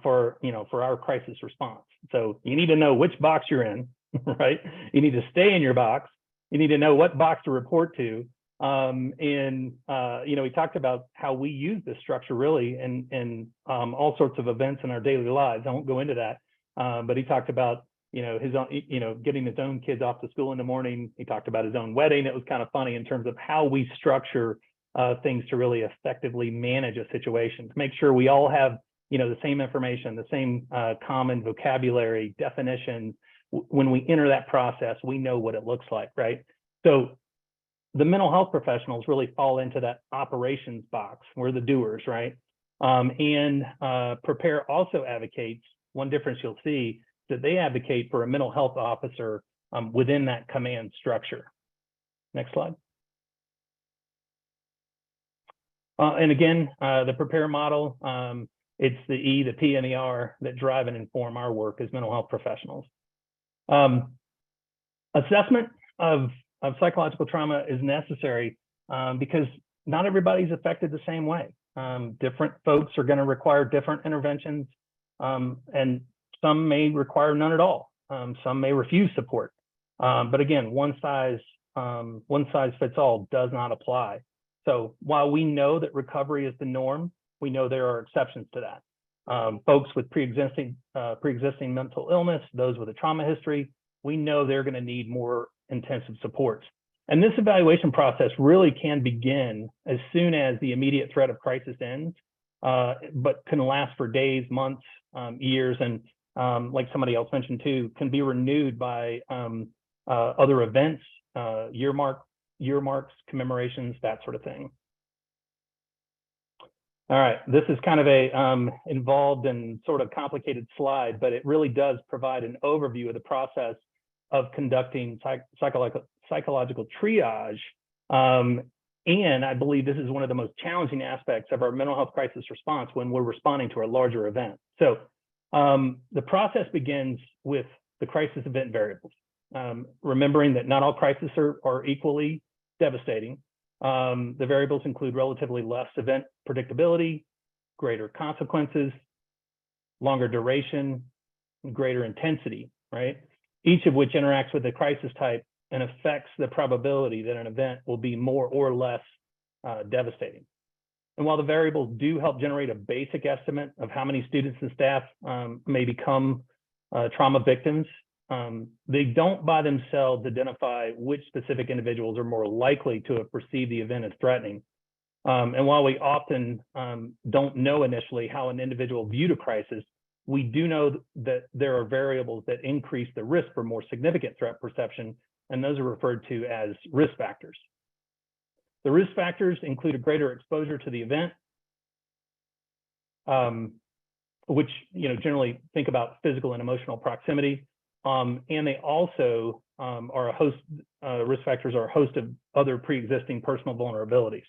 for our crisis response. So you need to know which box you're in, right? You need to stay in your box. You need to know what box to report to. We talked about how we use this structure really in all sorts of events in our daily lives. I won't go into that, but he talked about his own, getting his own kids off to school in the morning. He talked about his own wedding. It was kind of funny in terms of how we structure things to really effectively manage a situation, to make sure we all have the same information, the same common vocabulary, definitions. When we enter that process, we know what it looks like, right? So the mental health professionals really fall into that operations box. We're the doers, right? Prepare also advocates, one difference you'll see, that they advocate for a mental health officer within that command structure. Next slide. And again, the prepare model, it's the E, the P, and the R that drive and inform our work as mental health professionals. Assessment of psychological trauma is necessary because not everybody's affected the same way. Different folks are going to require different interventions, and some may require none at all. Some may refuse support. But again, one size fits all does not apply. So while we know that recovery is the norm, we know there are exceptions to that. Folks with pre-existing mental illness, those with a trauma history, we know they're going to need more intensive supports. And this evaluation process really can begin as soon as the immediate threat of crisis ends, but can last for days, months, years, and like somebody else mentioned too, can be renewed by other events, year marks, commemorations, that sort of thing. All right, this is kind of a involved and sort of complicated slide, but it really does provide an overview of the process of conducting psychological triage. And I believe this is one of the most challenging aspects of our mental health crisis response when we're responding to a larger event. So the process begins with the crisis event variables, remembering that not all crises are equally devastating. The variables include relatively less event predictability, greater consequences, longer duration, and greater intensity, right? Each of which interacts with the crisis type and affects the probability that an event will be more or less devastating. And while the variables do help generate a basic estimate of how many students and staff may become trauma victims, they don't by themselves identify which specific individuals are more likely to have perceived the event as threatening. And while we often don't know initially how an individual viewed a crisis, we do know that there are variables that increase the risk for more significant threat perception, and those are referred to as risk factors. The risk factors include a greater exposure to the event, which generally think about physical and emotional proximity, and they also are a host. Risk factors are a host of other pre-existing personal vulnerabilities.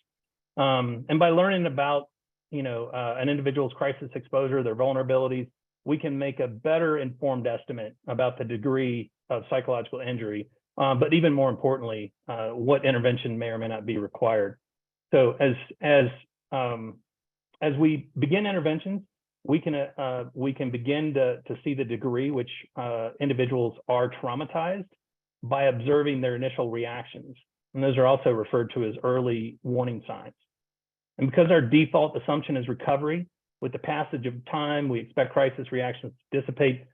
And by learning about an individual's crisis exposure, their vulnerabilities, we can make a better informed estimate about the degree of psychological injury, but even more importantly, what intervention may or may not be required. So as we begin interventions, we can begin to see the degree which individuals are traumatized by observing their initial reactions. And those are also referred to as early warning signs. And because our default assumption is recovery, with the passage of time, we expect crisis reactions to dissipate.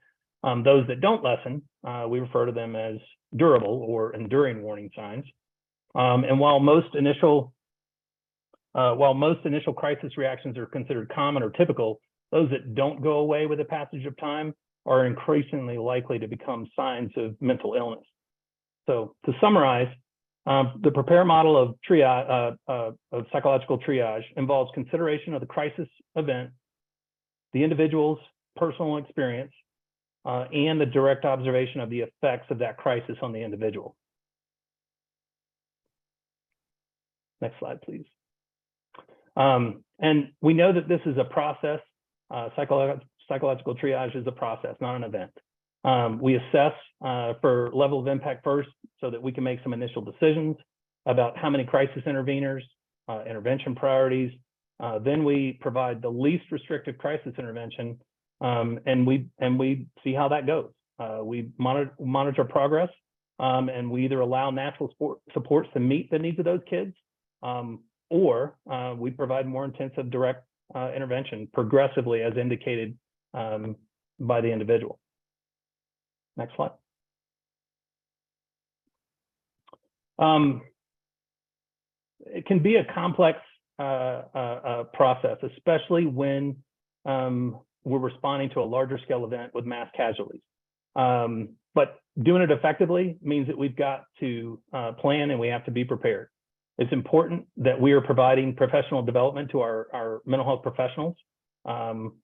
Those that don't lessen, we refer to them as durable or enduring warning signs. And while most initial crisis reactions are considered common or typical, those that don't go away with the passage of time are increasingly likely to become signs of mental illness. So to summarize, the PREPARE model of triage, of psychological triage involves consideration of the crisis event, the individual's personal experience, and the direct observation of the effects of that crisis on the individual. Next slide, please. And we know that this is a process. Psychological triage is a process, not an event. We assess for level of impact first so that we can make some initial decisions about how many crisis interveners, intervention priorities. Then we provide the least restrictive crisis intervention, and we see how that goes. We monitor progress, and we either allow natural supports to meet the needs of those kids, or we provide more intensive direct intervention progressively as indicated by the individual. Next slide. It can be a complex process, especially when we're responding to a larger scale event with mass casualties. But doing it effectively means that we've got to plan and we have to be prepared. It's important that we are providing professional development to our mental health professionals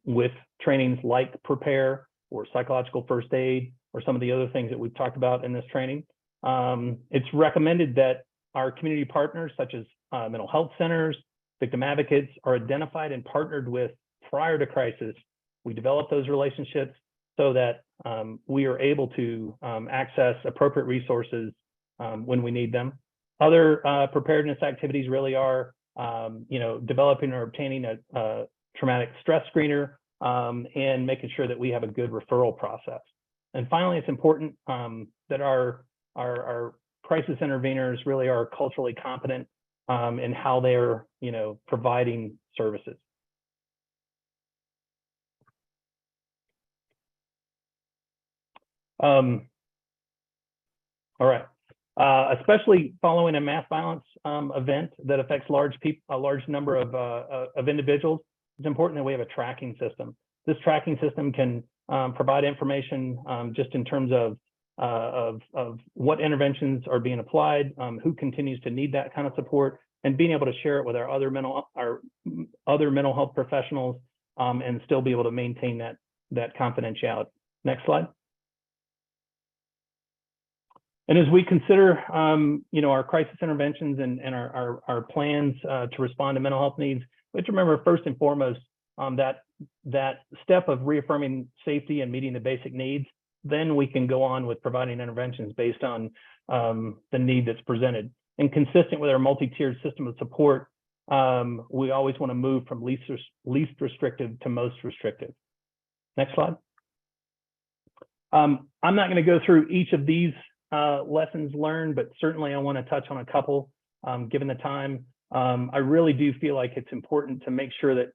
with trainings like PREPARE or psychological first aid or some of the other things that we've talked about in this training. It's recommended that our community partners, such as mental health centers, victim advocates, are identified and partnered with prior to crisis. We develop those relationships so that we are able to access appropriate resources when we need them. Other preparedness activities really are, developing or obtaining a traumatic stress screener and making sure that we have a good referral process. And finally, it's important that our crisis interveners really are culturally competent in how they're, providing services. All right. Especially following a mass violence event that affects a large number of individuals, it's important that we have a tracking system. This tracking system can provide information just in terms of what interventions are being applied, who continues to need that kind of support, and being able to share it with our other mental health professionals and still be able to maintain that confidentiality. Next slide. And as we consider, our crisis interventions and our plans to respond to mental health needs, we have to remember first and foremost that step of reaffirming safety and meeting the basic needs. Then we can go on with providing interventions based on the need that's presented. And consistent with our multi-tiered system of support, we always want to move from least restrictive to most restrictive. Next slide. I'm not going to go through each of these lessons learned, but certainly I want to touch on a couple given the time. I really do feel like it's important to make sure that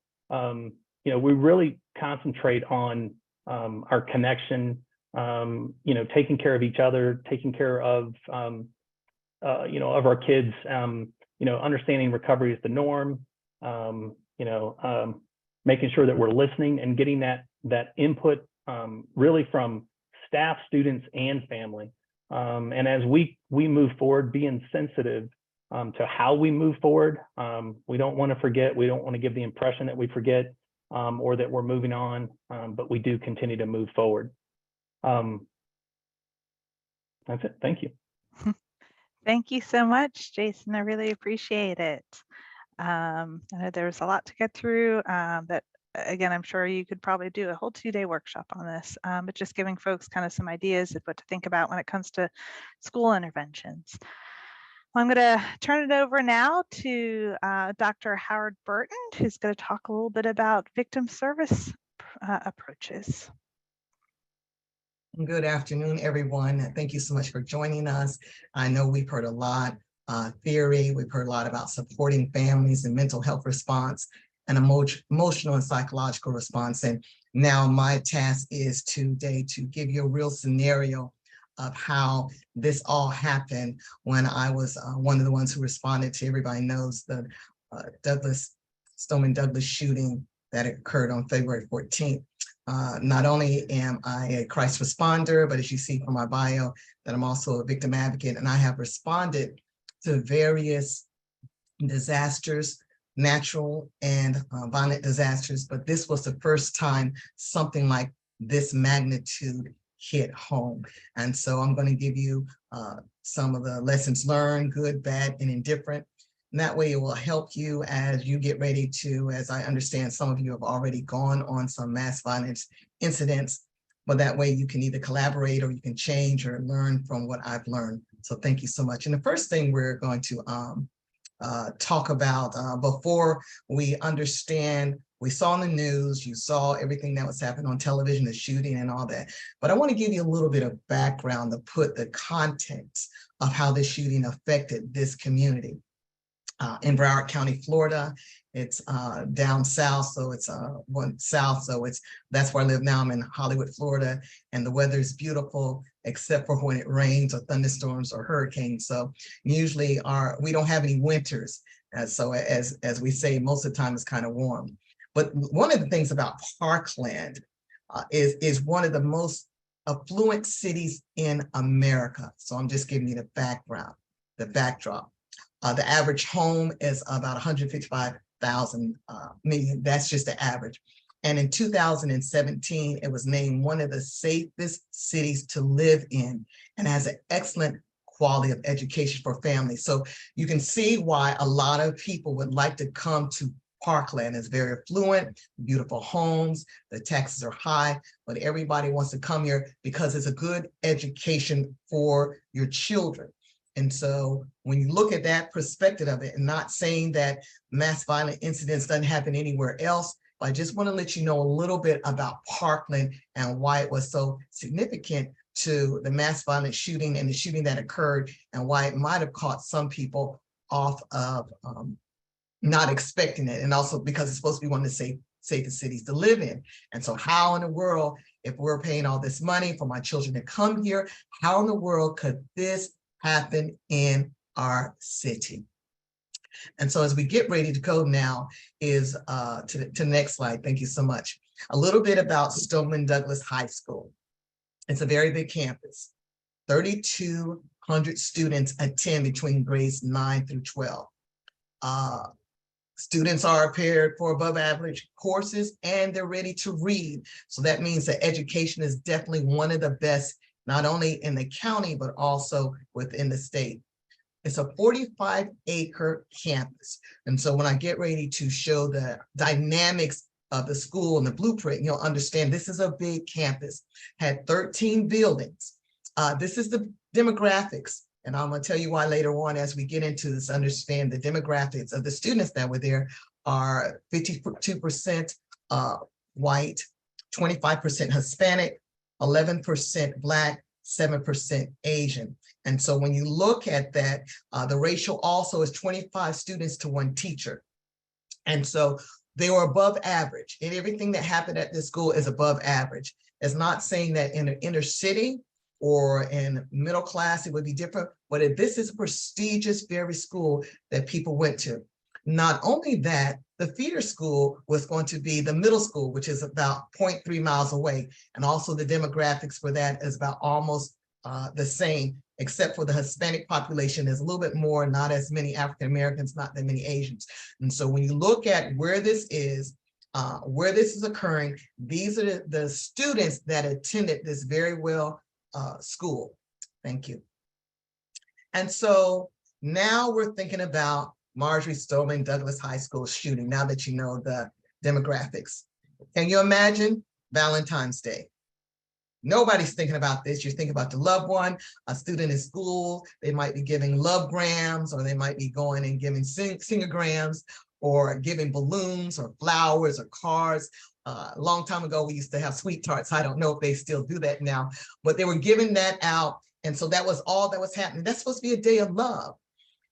we really concentrate on our connection, taking care of each other, taking care of our kids, understanding recovery is the norm, making sure that we're listening and getting that input really from staff, students, and family. And as we move forward, being sensitive to how we move forward. We don't want to forget. We don't want to give the impression that we forget or that we're moving on, but we do continue to move forward. That's it. Thank you. Thank you so much, Jason. I really appreciate it. I know there's a lot to get through that, again, I'm sure you could probably do a whole 2-day workshop on this, but just giving folks kind of some ideas of what to think about when it comes to school interventions. I'm going to turn it over now to Dr. Howard Burton, who's going to talk a little bit about victim service approaches. Good afternoon, everyone. Thank you so much for joining us. I know we've heard a lot theory. We've heard a lot about supporting families and mental health response and emotional and psychological response. And now my task is today to give you a real scenario of how this all happened when I was one of the ones who responded to, everybody knows, the Stoneman Douglas shooting that occurred on February 14th. Not only am I a crisis responder, but as you see from my bio, that I'm also a victim advocate, and I have responded to various disasters, natural and violent disasters, but this was the first time something like this magnitude hit home. And so I'm going to give you some of the lessons learned, good, bad, and indifferent. And that way it will help you as you get ready to, as I understand, some of you have already gone on some mass violence incidents, but that way you can either collaborate or you can change or learn from what I've learned. So thank you so much. And the first thing we're going to talk about before we understand, we saw in the news, you saw everything that was happening on television, the shooting and all that, but I want to give you a little bit of background to put the context of how this shooting affected this community. In Broward County, Florida. It's down south, so it's one south, so that's where I live now. I'm in Hollywood, Florida, and the weather is beautiful except for when it rains or thunderstorms or hurricanes. So usually we don't have any winters, so as we say, most of the time it's kind of warm. But one of the things about Parkland is one of the most affluent cities in America. So I'm just giving you the background, the backdrop. The average home is about 155,000 million. That's just the average. And in 2017, it was named one of the safest cities to live in and has an excellent quality of education for families. So you can see why a lot of people would like to come to Parkland. It's very affluent, beautiful homes, the taxes are high, but everybody wants to come here because it's a good education for your children. And so when you look at that perspective of it, and not saying that mass violent incidents doesn't happen anywhere else, but I just want to let you know a little bit about Parkland and why it was so significant to the mass violent shooting and the shooting that occurred, and why it might have caught some people off of not expecting it. And also because it's supposed to be one of the safest cities to live in. And so how in the world, if we're paying all this money for my children to come here, how in the world could this happen in our city? And so as we get ready to go now is to the next slide. Thank you so much. A little bit about Stoneman Douglas High School. It's a very big campus. 3,200 students attend between grades 9 through 12. Students are prepared for above average courses and they're ready to read. So that means that education is definitely one of the best, not only in the county, but also within the state. It's a 45-acre campus. And so when I get ready to show the dynamics of the school and the blueprint, you'll understand this is a big campus, had 13 buildings. This is the demographics. And I'm going to tell you why later on as we get into this, understand the demographics of the students that were there are 52% white, 25% Hispanic, 11% Black, 7% Asian. And so when you look at that, the ratio also is 25 students to 1 teacher. And so they were above average, and everything that happened at this school is above average. It's not saying that in the inner city or in middle class, it would be different, but this is a prestigious, very school that people went to. Not only that, the feeder school was going to be the middle school, which is about 0.3 miles away. And also the demographics for that is about almost the same, except for the Hispanic population is a little bit more, not as many African Americans, not that many Asians. And so when you look at where this is occurring, these are the students that attended this very well school. Thank you. And so now we're thinking about Marjorie Stoneman Douglas High School shooting, now that you know the demographics. Can you imagine Valentine's Day? Nobody's thinking about this. You're thinking about the loved one, a student in school. They might be giving lovegrams, or they might be going and giving singergrams, or giving balloons or flowers or cards. A long time ago, we used to have sweet tarts. I don't know if they still do that now, but they were giving that out. And so that was all that was happening. That's supposed to be a day of love.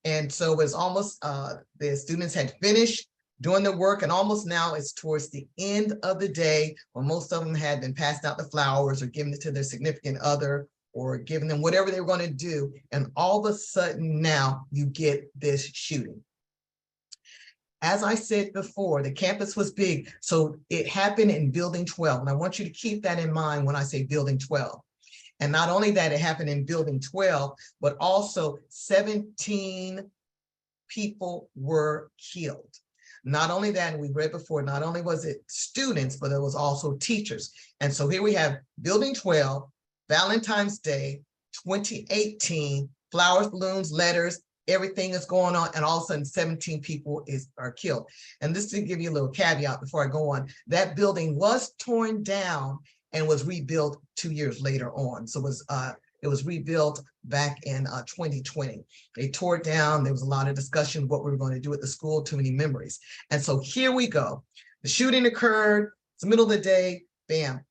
And so it was almost, the students had finished doing the work, and almost now it's towards the end of the day when most of them had been passed out the flowers or given it to their significant other or giving them whatever they were going to do. And all of a sudden now you get this shooting. As I said before, the campus was big, so it happened in Building 12. And I want you to keep that in mind when I say Building 12. And not only that, it happened in Building 12, but also 17 people were killed. Not only that, and we read before, not only was it students, but it was also teachers. And so here we have Building 12, Valentine's Day, 2018, flowers, balloons, letters, everything is going on, and all of a sudden 17 people are killed. And this to give you a little caveat before I go on, that building was torn down and was rebuilt 2 years later on. So it was rebuilt back in 2020. They tore it down. There was a lot of discussion what we were going to do at the school, too many memories. And so here we go. The shooting occurred, it's the middle of the day, bam.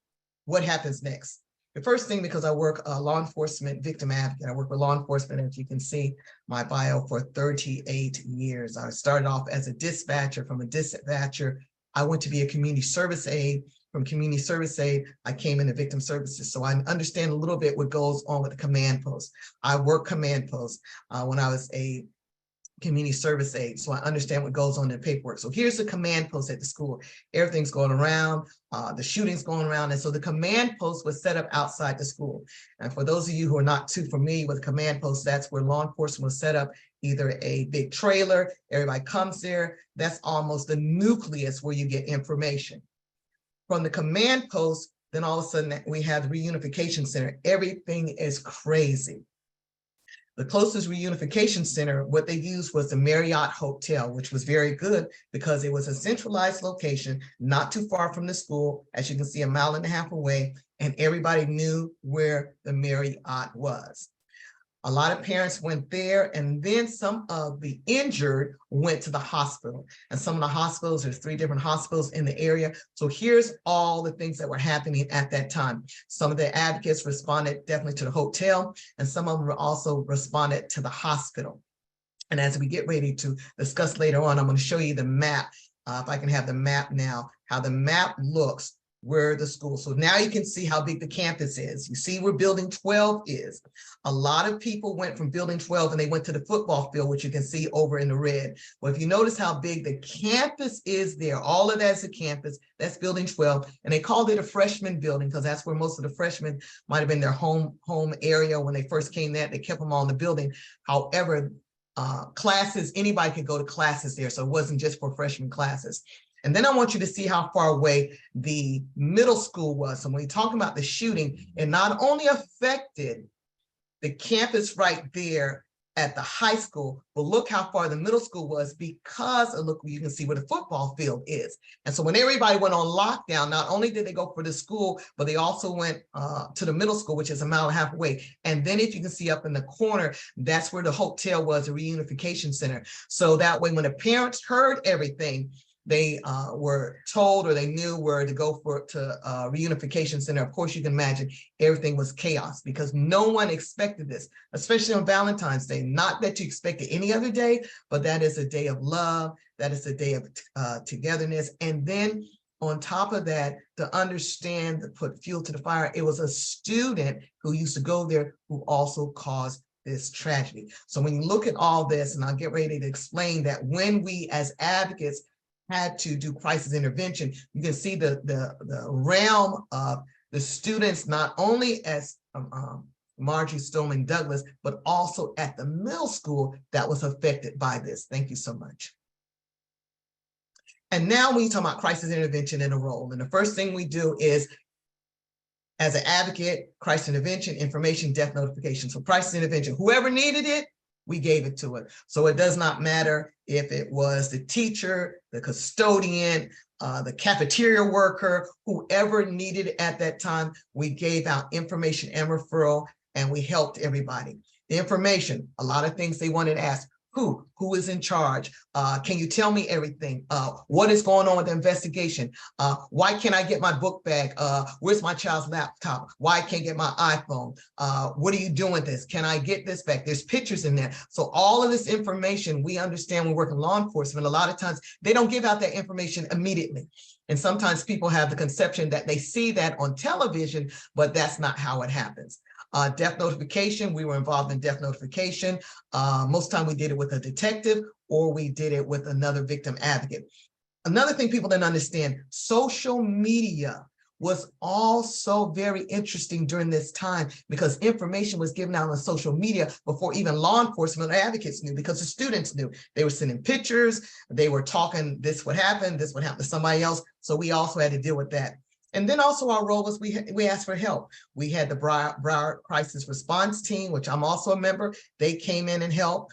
What happens next? The first thing, because I work law enforcement victim advocate, I work with law enforcement, as you can see my bio, for 38 years. I started off as a dispatcher. From a dispatcher, I went to be a community service aide. From community service aide, I came into victim services. So I understand a little bit what goes on with the command post. I worked command post when I was a community service aide. So I understand what goes on in the paperwork. So here's the command post at the school. Everything's going around, the shooting's going around. And so the command post was set up outside the school. And for those of you who are not too familiar with command posts, that's where law enforcement was set up, either a big trailer, everybody comes there. That's almost the nucleus where you get information. From the command post, then all of a sudden we have the reunification center. Everything is crazy. The closest reunification center, what they used was the Marriott Hotel, which was very good because it was a centralized location, not too far from the school, as you can see, 1.5 miles away, and everybody knew where the Marriott was. A lot of parents went there, and then some of the injured went to the hospital. And some of the hospitals, there's 3 different hospitals in the area. So here's all the things that were happening at that time. Some of the advocates responded definitely to the hotel, and some of them also responded to the hospital. And as we get ready to discuss later on, I'm going to show you the map. If I can have the map now, how the map looks where the school. So now you can see how big the campus is. You see where Building 12 is. A lot of people went from Building 12 and they went to the football field, which you can see over in the red. Well, if you notice how big the campus is there, all of that's a campus, that's Building 12. And they called it a freshman building because that's where most of the freshmen might have been their home area when they first came there. They kept them all in the building. However, classes, anybody could go to classes there. So it wasn't just for freshman classes. And then I want you to see how far away the middle school was. So when we talk about the shooting, it not only affected the campus right there at the high school, but look how far the middle school was, because of, look, you can see where the football field is. And so when everybody went on lockdown, not only did they go for the school, but they also went to the middle school, which is 1.5 miles away. And then if you can see up in the corner, that's where the hotel was, the reunification center. So that way, when the parents heard everything, they were told, or they knew where to go to reunification center. Of course, you can imagine everything was chaos because no one expected this, especially on Valentine's Day. Not that you expect it any other day, but that is a day of love. That is a day of togetherness. And then on top of that, to understand, to put fuel to the fire, it was a student who used to go there who also caused this tragedy. So when you look at all this, and I'll get ready to explain that when we as advocates had to do crisis intervention, you can see the realm of the students, not only as Marjorie Stoneman Douglas, but also at the middle school that was affected by this. Thank you so much. And now when you talk about crisis intervention and a role, and the first thing we do is, as an advocate, crisis intervention, information, death notification. So crisis intervention, whoever needed it, we gave it to it. So it does not matter if it was the teacher, the custodian, the cafeteria worker, whoever needed it at that time, we gave out information and referral, and we helped everybody. The information, a lot of things they wanted to ask. Who is in charge? Can you tell me everything? What is going on with the investigation? Why can't I get my book bag? Where's my child's laptop? Why I can't get my iPhone? What are you doing with this? Can I get this back? There's pictures in there. So all of this information, we understand when we work in law enforcement, a lot of times they don't give out that information immediately. And sometimes people have the conception that they see that on television, but that's not how it happens. Death notification, we were involved in death notification. Most time we did it with a detective or we did it with another victim advocate. Another thing people didn't understand, social media was also very interesting during this time because information was given out on social media before even law enforcement or advocates knew, because the students knew. They were sending pictures, they were talking, this would happen to somebody else. So we also had to deal with that. And then also our role was we asked for help. We had the Broward Crisis Response Team, which I'm also a member. They came in and helped.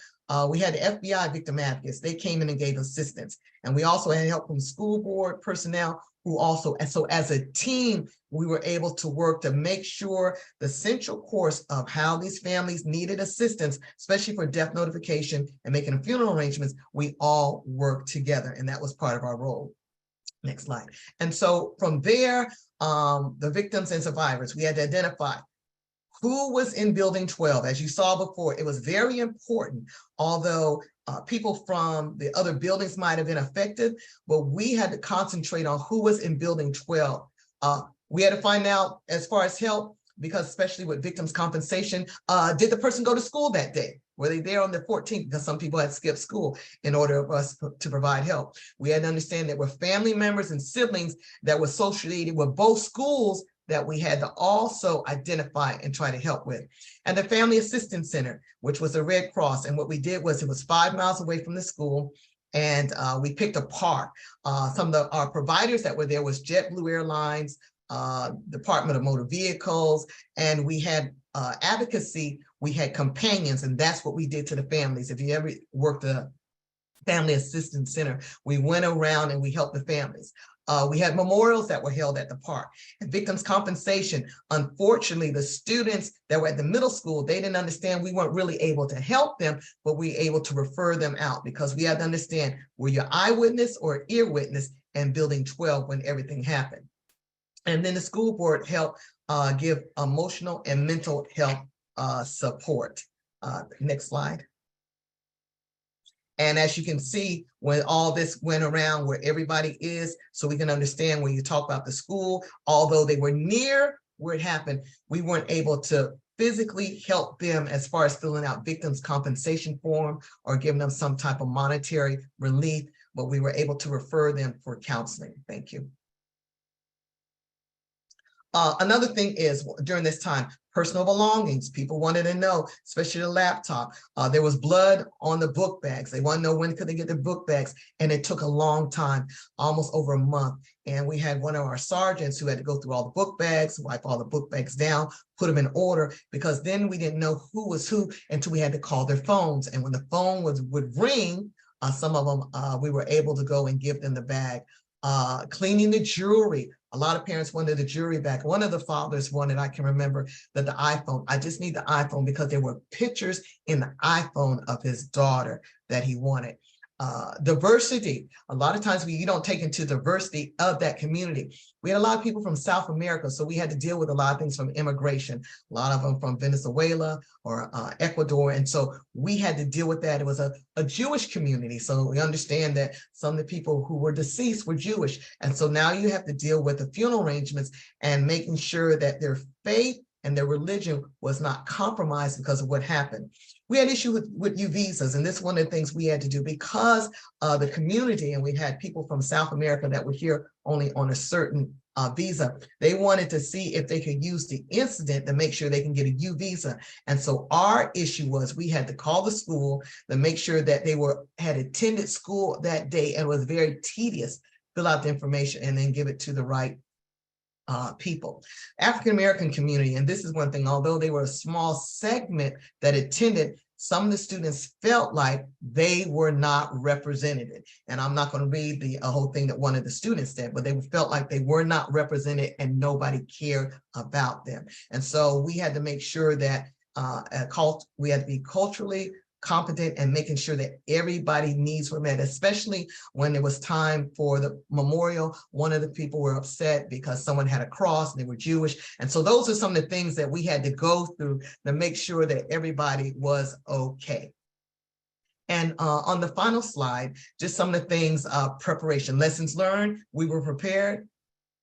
We had the FBI victim advocates. They came in and gave assistance. And we also had help from school board personnel who also, and so as a team, we were able to work to make sure the central course of how these families needed assistance, especially for death notification and making funeral arrangements, we all worked together. And that was part of our role. Next slide. And so from there, the victims and survivors, we had to identify who was in building 12. As you saw before, it was very important, although people from the other buildings might have been affected, but we had to concentrate on who was in building 12. We had to find out as far as help, because especially with victims compensation, did the person go to school that day? Were they there on the 14th? Because some people had skipped school in order for us to provide help. We had to understand that we're family members and siblings that were associated with both schools that we had to also identify and try to help with. And the Family Assistance Center, which was the Red Cross. And what we did was it was 5 miles away from the school. And we picked a park. Some of our providers that were there was JetBlue Airlines, Department of Motor Vehicles, and we had advocacy, we had companions, and that's what we did to the families. If you ever worked the Family Assistance Center, we went around and we helped the families. We had memorials that were held at the park. And victims compensation, unfortunately, the students that were at the middle school, they didn't understand we weren't really able to help them, but we were able to refer them out, because we had to understand, were you eyewitness or ear witness in building 12 when everything happened? And then the school board helped give emotional and mental health support. Next slide. And as you can see, when all this went around where everybody is, so we can understand when you talk about the school, although they were near where it happened, we weren't able to physically help them as far as filling out victims' compensation form or giving them some type of monetary relief, but we were able to refer them for counseling. Thank you. Another thing is, during this time, personal belongings. People wanted to know, especially the laptop. There was blood on the book bags. They want to know when could they get their book bags. And it took a long time, almost over a month. And we had one of our sergeants who had to go through all the book bags, wipe all the book bags down, put them in order, because then we didn't know who was who until we had to call their phones. And when the phone would ring, some of them, we were able to go and give them the bag. Cleaning the jewelry. A lot of parents wanted the jewelry back. One of the fathers wanted, I can remember, that the iPhone, I just need the iPhone, because there were pictures in the iPhone of his daughter that he wanted. Diversity. A lot of times you don't take into diversity of that community. We had a lot of people from South America, so we had to deal with a lot of things from immigration, a lot of them from Venezuela or Ecuador. And so we had to deal with that. It was a Jewish community. So we understand that some of the people who were deceased were Jewish. And so now you have to deal with the funeral arrangements and making sure that their faith and their religion was not compromised because of what happened. We had issue with U visas, and this is one of the things we had to do because of the community, and we had people from South America that were here only on a certain visa. They wanted to see if they could use the incident to make sure they can get a U visa. And so our issue was we had to call the school to make sure that they had attended school that day, and it was very tedious, fill out the information and then give it to the right people. African-American community, and this is one thing, although they were a small segment that attended, some of the students felt like they were not represented. And I'm not going to read the whole thing that one of the students said, but they felt like they were not represented and nobody cared about them. And so we had to make sure that we had to be culturally competent and making sure that everybody needs were met, especially when it was time for the memorial. One of the people were upset because someone had a cross and they were Jewish. And so those are some of the things that we had to go through to make sure that everybody was okay. And on the final slide, just some of the things, preparation, lessons learned, we were prepared.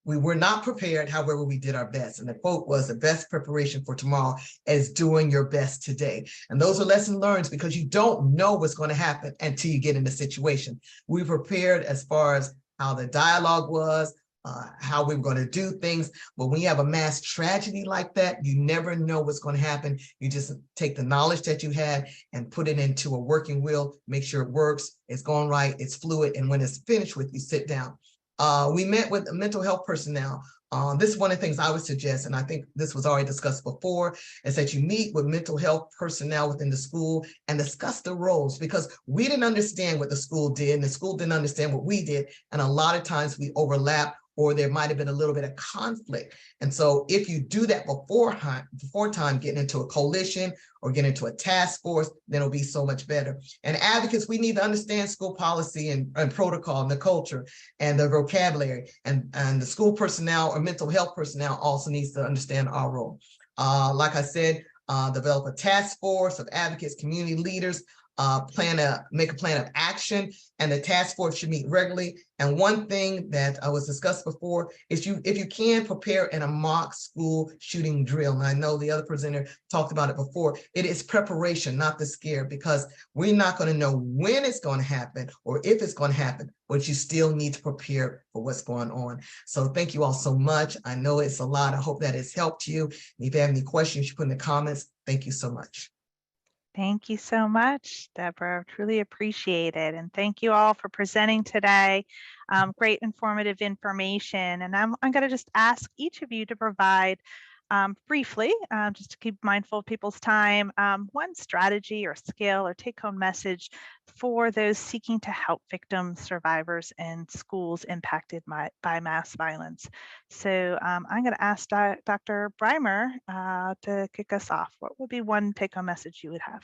We were not prepared, however, we did our best. And the quote was, the best preparation for tomorrow is doing your best today. And those are lessons learned because you don't know what's going to happen until you get in the situation. We prepared as far as how the dialogue was, how we were going to do things. But when you have a mass tragedy like that, you never know what's going to happen. You just take the knowledge that you had and put it into a working wheel, make sure it works, it's going right, it's fluid. And when it's finished with, you sit down. We met with mental health personnel. This is one of the things I would suggest, and I think this was already discussed before, is that you meet with mental health personnel within the school and discuss the roles, because we didn't understand what the school did and the school didn't understand what we did. And a lot of times we overlap, or there might have been a little bit of conflict. And so if you do that before time, getting into a coalition or get into a task force, then it'll be so much better. And advocates, we need to understand school policy and protocol and the culture and the vocabulary, and the school personnel or mental health personnel also needs to understand our role. Like I said, develop a task force of advocates, community leaders, make a plan of action, and the task force should meet regularly. And one thing that was discussed before is if you can prepare in a mock school shooting drill, and I know the other presenter talked about it before, it is preparation, not the scare, because we're not going to know when it's going to happen or if it's going to happen, but you still need to prepare for what's going on. So thank you all so much. I know it's a lot. I hope that it's helped you. If you have any questions, you put in the comments. Thank you so much. Thank you so much, Deborah. Truly appreciate it. And thank you all for presenting today. Great informative information. And I'm going to just ask each of you to provide briefly, just to keep mindful of people's time, one strategy or skill or take-home message for those seeking to help victims, survivors, and schools impacted by mass violence. So I'm going to ask Dr. Breimer to kick us off. What would be one take-home message you would have?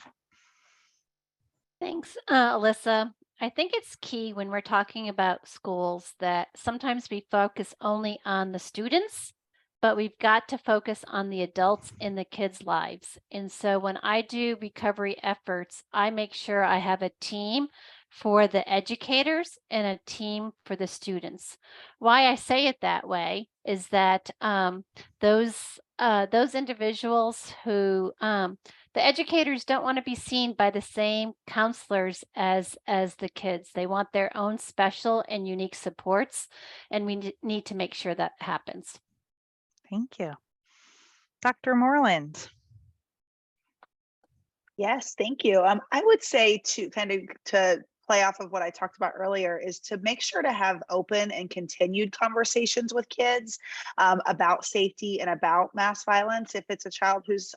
Thanks, Alyssa. I think it's key when we're talking about schools that sometimes we focus only on the students, but we've got to focus on the adults in the kids' lives. And so when I do recovery efforts, I make sure I have a team for the educators and a team for the students. Why I say it that way is that those individuals who the educators don't want to be seen by the same counselors as the kids. They want their own special and unique supports, and we need to make sure that happens. Thank you. Dr. Moreland. Yes, thank you. I would say to play off of what I talked about earlier is to make sure to have open and continued conversations with kids about safety and about mass violence if it's a child who's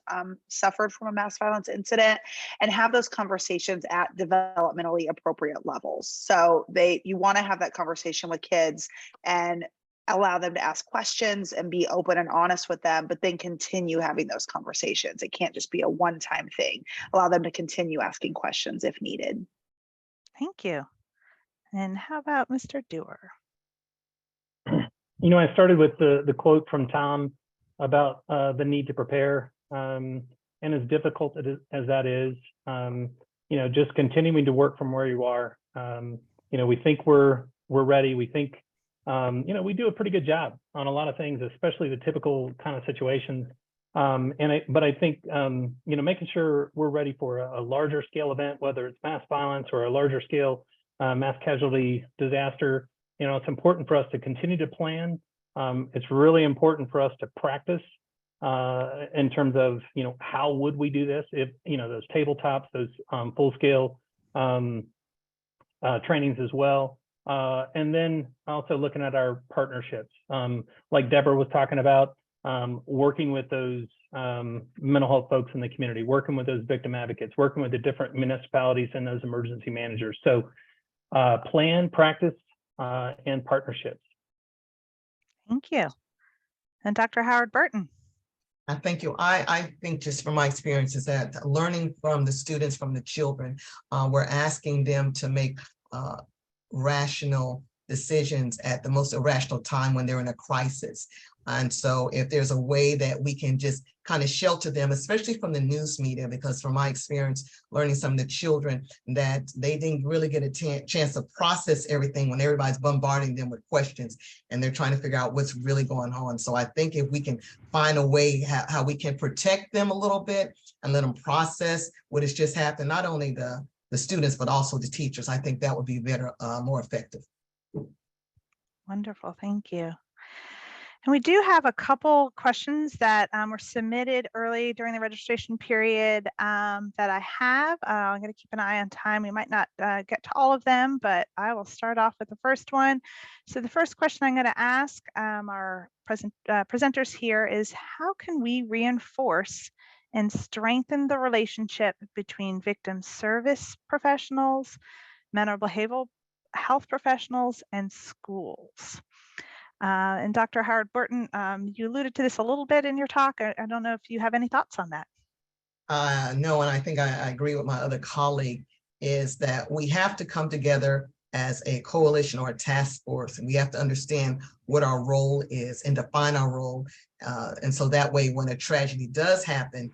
suffered from a mass violence incident, and have those conversations at developmentally appropriate levels. So you want to have that conversation with kids and allow them to ask questions and be open and honest with them, but then continue having those conversations. It can't just be a one-time thing. Allow them to continue asking questions if needed. Thank you. And how about Mr. Dewar? You know, I started with the quote from Tom about the need to prepare, and as difficult as that is, you know, just continuing to work from where you are. You know, we think we're ready. We think, you know, we do a pretty good job on a lot of things, especially the typical kind of situations. But I think, you know, making sure we're ready for a larger scale event, whether it's mass violence or a larger scale mass casualty disaster, you know, it's important for us to continue to plan. It's really important for us to practice in terms of, you know, how would we do this if, you know, those tabletops, those full scale trainings as well. And then also looking at our partnerships, like Deborah was talking about, working with those mental health folks in the community, working with those victim advocates, working with the different municipalities and those emergency managers. So plan, practice, and partnerships. Thank you. And Dr. Howard Burton. Thank you. I think just from my experience is that learning from the students, from the children, we're asking them to make rational decisions at the most irrational time when they're in a crisis. And so if there's a way that we can just kind of shelter them, especially from the news media, because from my experience, learning some of the children, that they didn't really get a chance to process everything when everybody's bombarding them with questions and they're trying to figure out what's really going on. So I think if we can find a way how we can protect them a little bit and let them process what has just happened, not only the students, but also the teachers, I think that would be better, more effective. Wonderful, thank you. And we do have a couple questions that were submitted early during the registration period that I have. I'm going to keep an eye on time. We might not get to all of them, but I will start off with the first one. So the first question I'm going to ask our presenters here is, how can we reinforce and strengthen the relationship between victim service professionals, mental behavioral health professionals, and schools? And Dr. Howard Burton, you alluded to this a little bit in your talk. I don't know if you have any thoughts on that. No, and I think I agree with my other colleague, is that we have to come together as a coalition or a task force, and we have to understand what our role is and define our role. And so that way, when a tragedy does happen,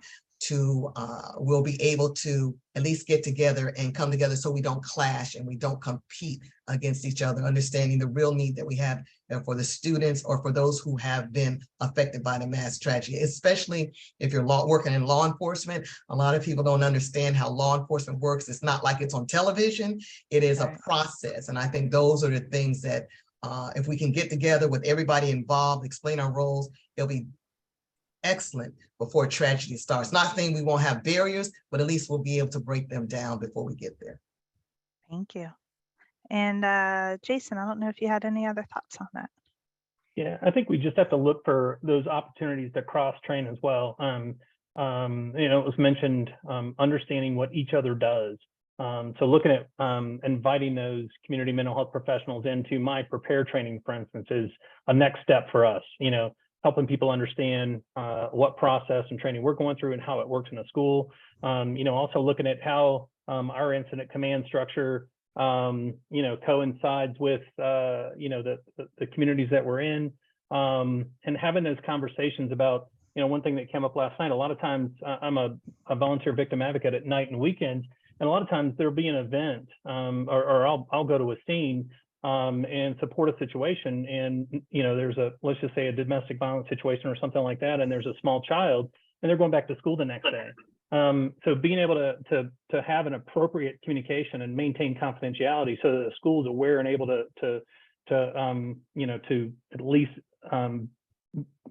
we'll be able to at least get together and come together so we don't clash and we don't compete against each other, understanding the real need that we have for the students or for those who have been affected by the mass tragedy, especially if you're working in law enforcement. A lot of people don't understand how law enforcement works. It's not like it's on television. It is a process. And I think those are the things that if we can get together with everybody involved, explain our roles, it'll be excellent before tragedy starts. Not saying we won't have barriers, but at least we'll be able to break them down before we get there. Thank you. And Jason, I don't know if you had any other thoughts on that. Yeah, I think we just have to look for those opportunities to cross-train as well. It was mentioned understanding what each other does. So looking at inviting those community mental health professionals into my prepare training, for instance, is a next step for us. Helping people understand what process and training we're going through and how it works in a school. Also looking at how our incident command structure, coincides with, the communities that we're in, and having those conversations about, one thing that came up last night. A lot of times I'm a volunteer victim advocate at night and weekends, and a lot of times there'll be an event or I'll go to a scene and support a situation, and there's let's just say a domestic violence situation or something like that, and there's a small child and they're going back to school the next day. So being able to have an appropriate communication and maintain confidentiality so that the school is aware and able to at least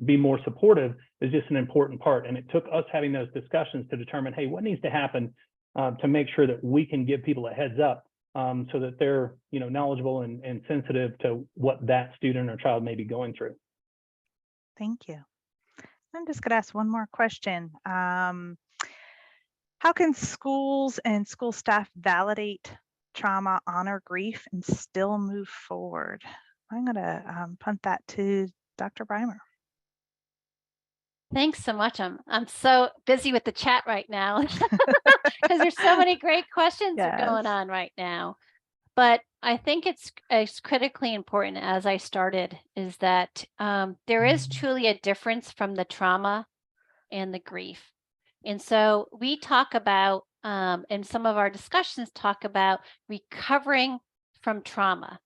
be more supportive is just an important part. And it took us having those discussions to determine, hey, what needs to happen to make sure that we can give people a heads up so that they're knowledgeable and sensitive to what that student or child may be going through. Thank you. I'm just going to ask one more question. How can schools and school staff validate trauma, honor grief, and still move forward? I'm going to punt that to Dr. Breimer. Thanks so much. I'm so busy with the chat right now because there's so many great questions going on right now. But I think it's critically important, as I started, is that there is truly a difference from the trauma and the grief. And so we talk about, and some of our discussions talk about recovering from trauma.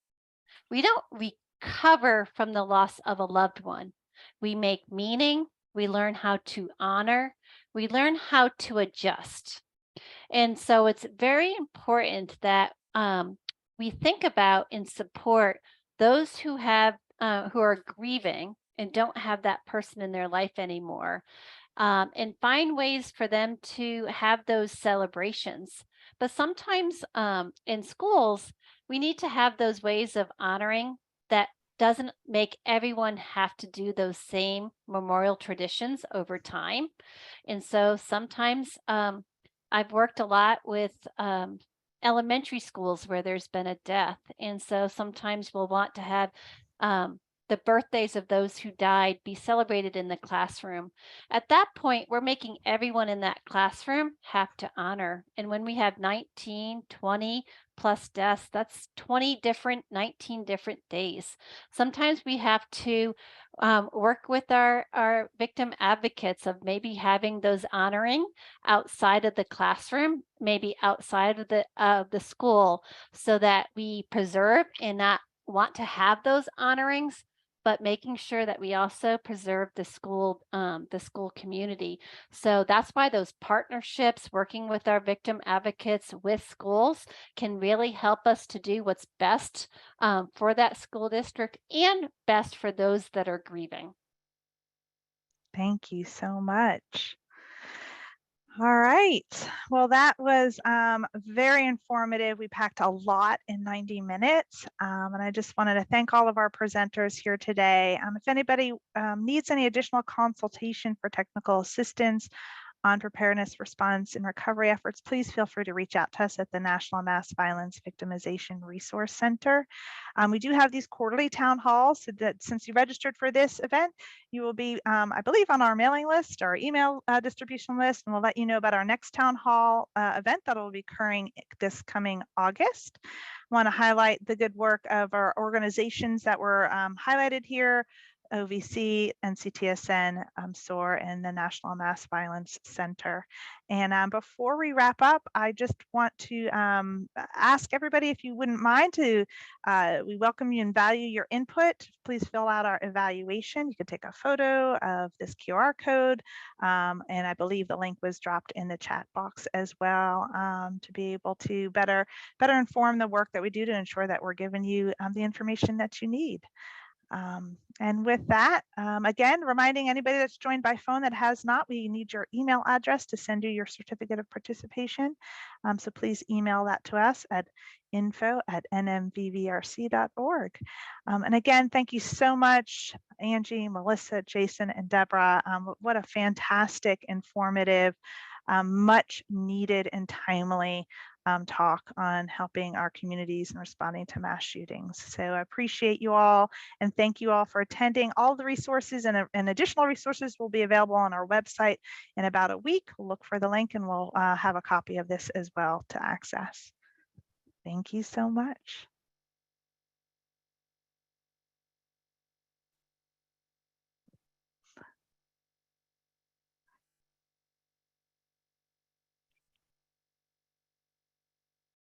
We don't recover from the loss of a loved one. We make meaning. We learn how to honor. We learn how to adjust. And so it's very important that we think about and support those who are grieving and don't have that person in their life anymore, and find ways for them to have those celebrations. But sometimes in schools, we need to have those ways of honoring that doesn't make everyone have to do those same memorial traditions over time. And so sometimes I've worked a lot with elementary schools where there's been a death. And so sometimes we'll want to have the birthdays of those who died be celebrated in the classroom. At that point, we're making everyone in that classroom have to honor. And when we have 19, 20 plus deaths, that's 19 different days. Sometimes we have to work with our victim advocates of maybe having those honoring outside of the classroom, maybe outside of the school, so that we preserve and not want to have those honorings, but making sure that we also preserve the school community. So that's why those partnerships, working with our victim advocates with schools, can really help us to do what's best for that school district and best for those that are grieving. Thank you so much. All right. Well, that was very informative. We packed a lot in 90 minutes. And I just wanted to thank all of our presenters here today. If anybody needs any additional consultation for technical assistance on preparedness, response, and recovery efforts, please feel free to reach out to us at the National Mass Violence Victimization Resource Center. We do have these quarterly town halls, so that since you registered for this event, you will be, I believe, on our mailing list or email distribution list, and we'll let you know about our next town hall event that will be occurring this coming August. I want to highlight the good work of our organizations that were highlighted here: OVC, NCTSN, SOAR, and the National Mass Violence Center. And before we wrap up, I just want to ask everybody if you wouldn't mind to, we welcome you and value your input. Please fill out our evaluation. You can take a photo of this QR code, and I believe the link was dropped in the chat box as well, to be able to better inform the work that we do to ensure that we're giving you the information that you need. And with that, again, reminding anybody that's joined by phone that has not, we need your email address to send you your certificate of participation. So please email that to us at info@nmvvrc.org. And again, thank you so much, Angie, Melissa, Jason, and Deborah. What a fantastic, informative, much needed and timely talk on helping our communities and responding to mass shootings. So I appreciate you all and thank you all for attending. All the resources and additional resources will be available on our website in about a week. Look for the link and we'll have a copy of this as well to access. Thank you so much.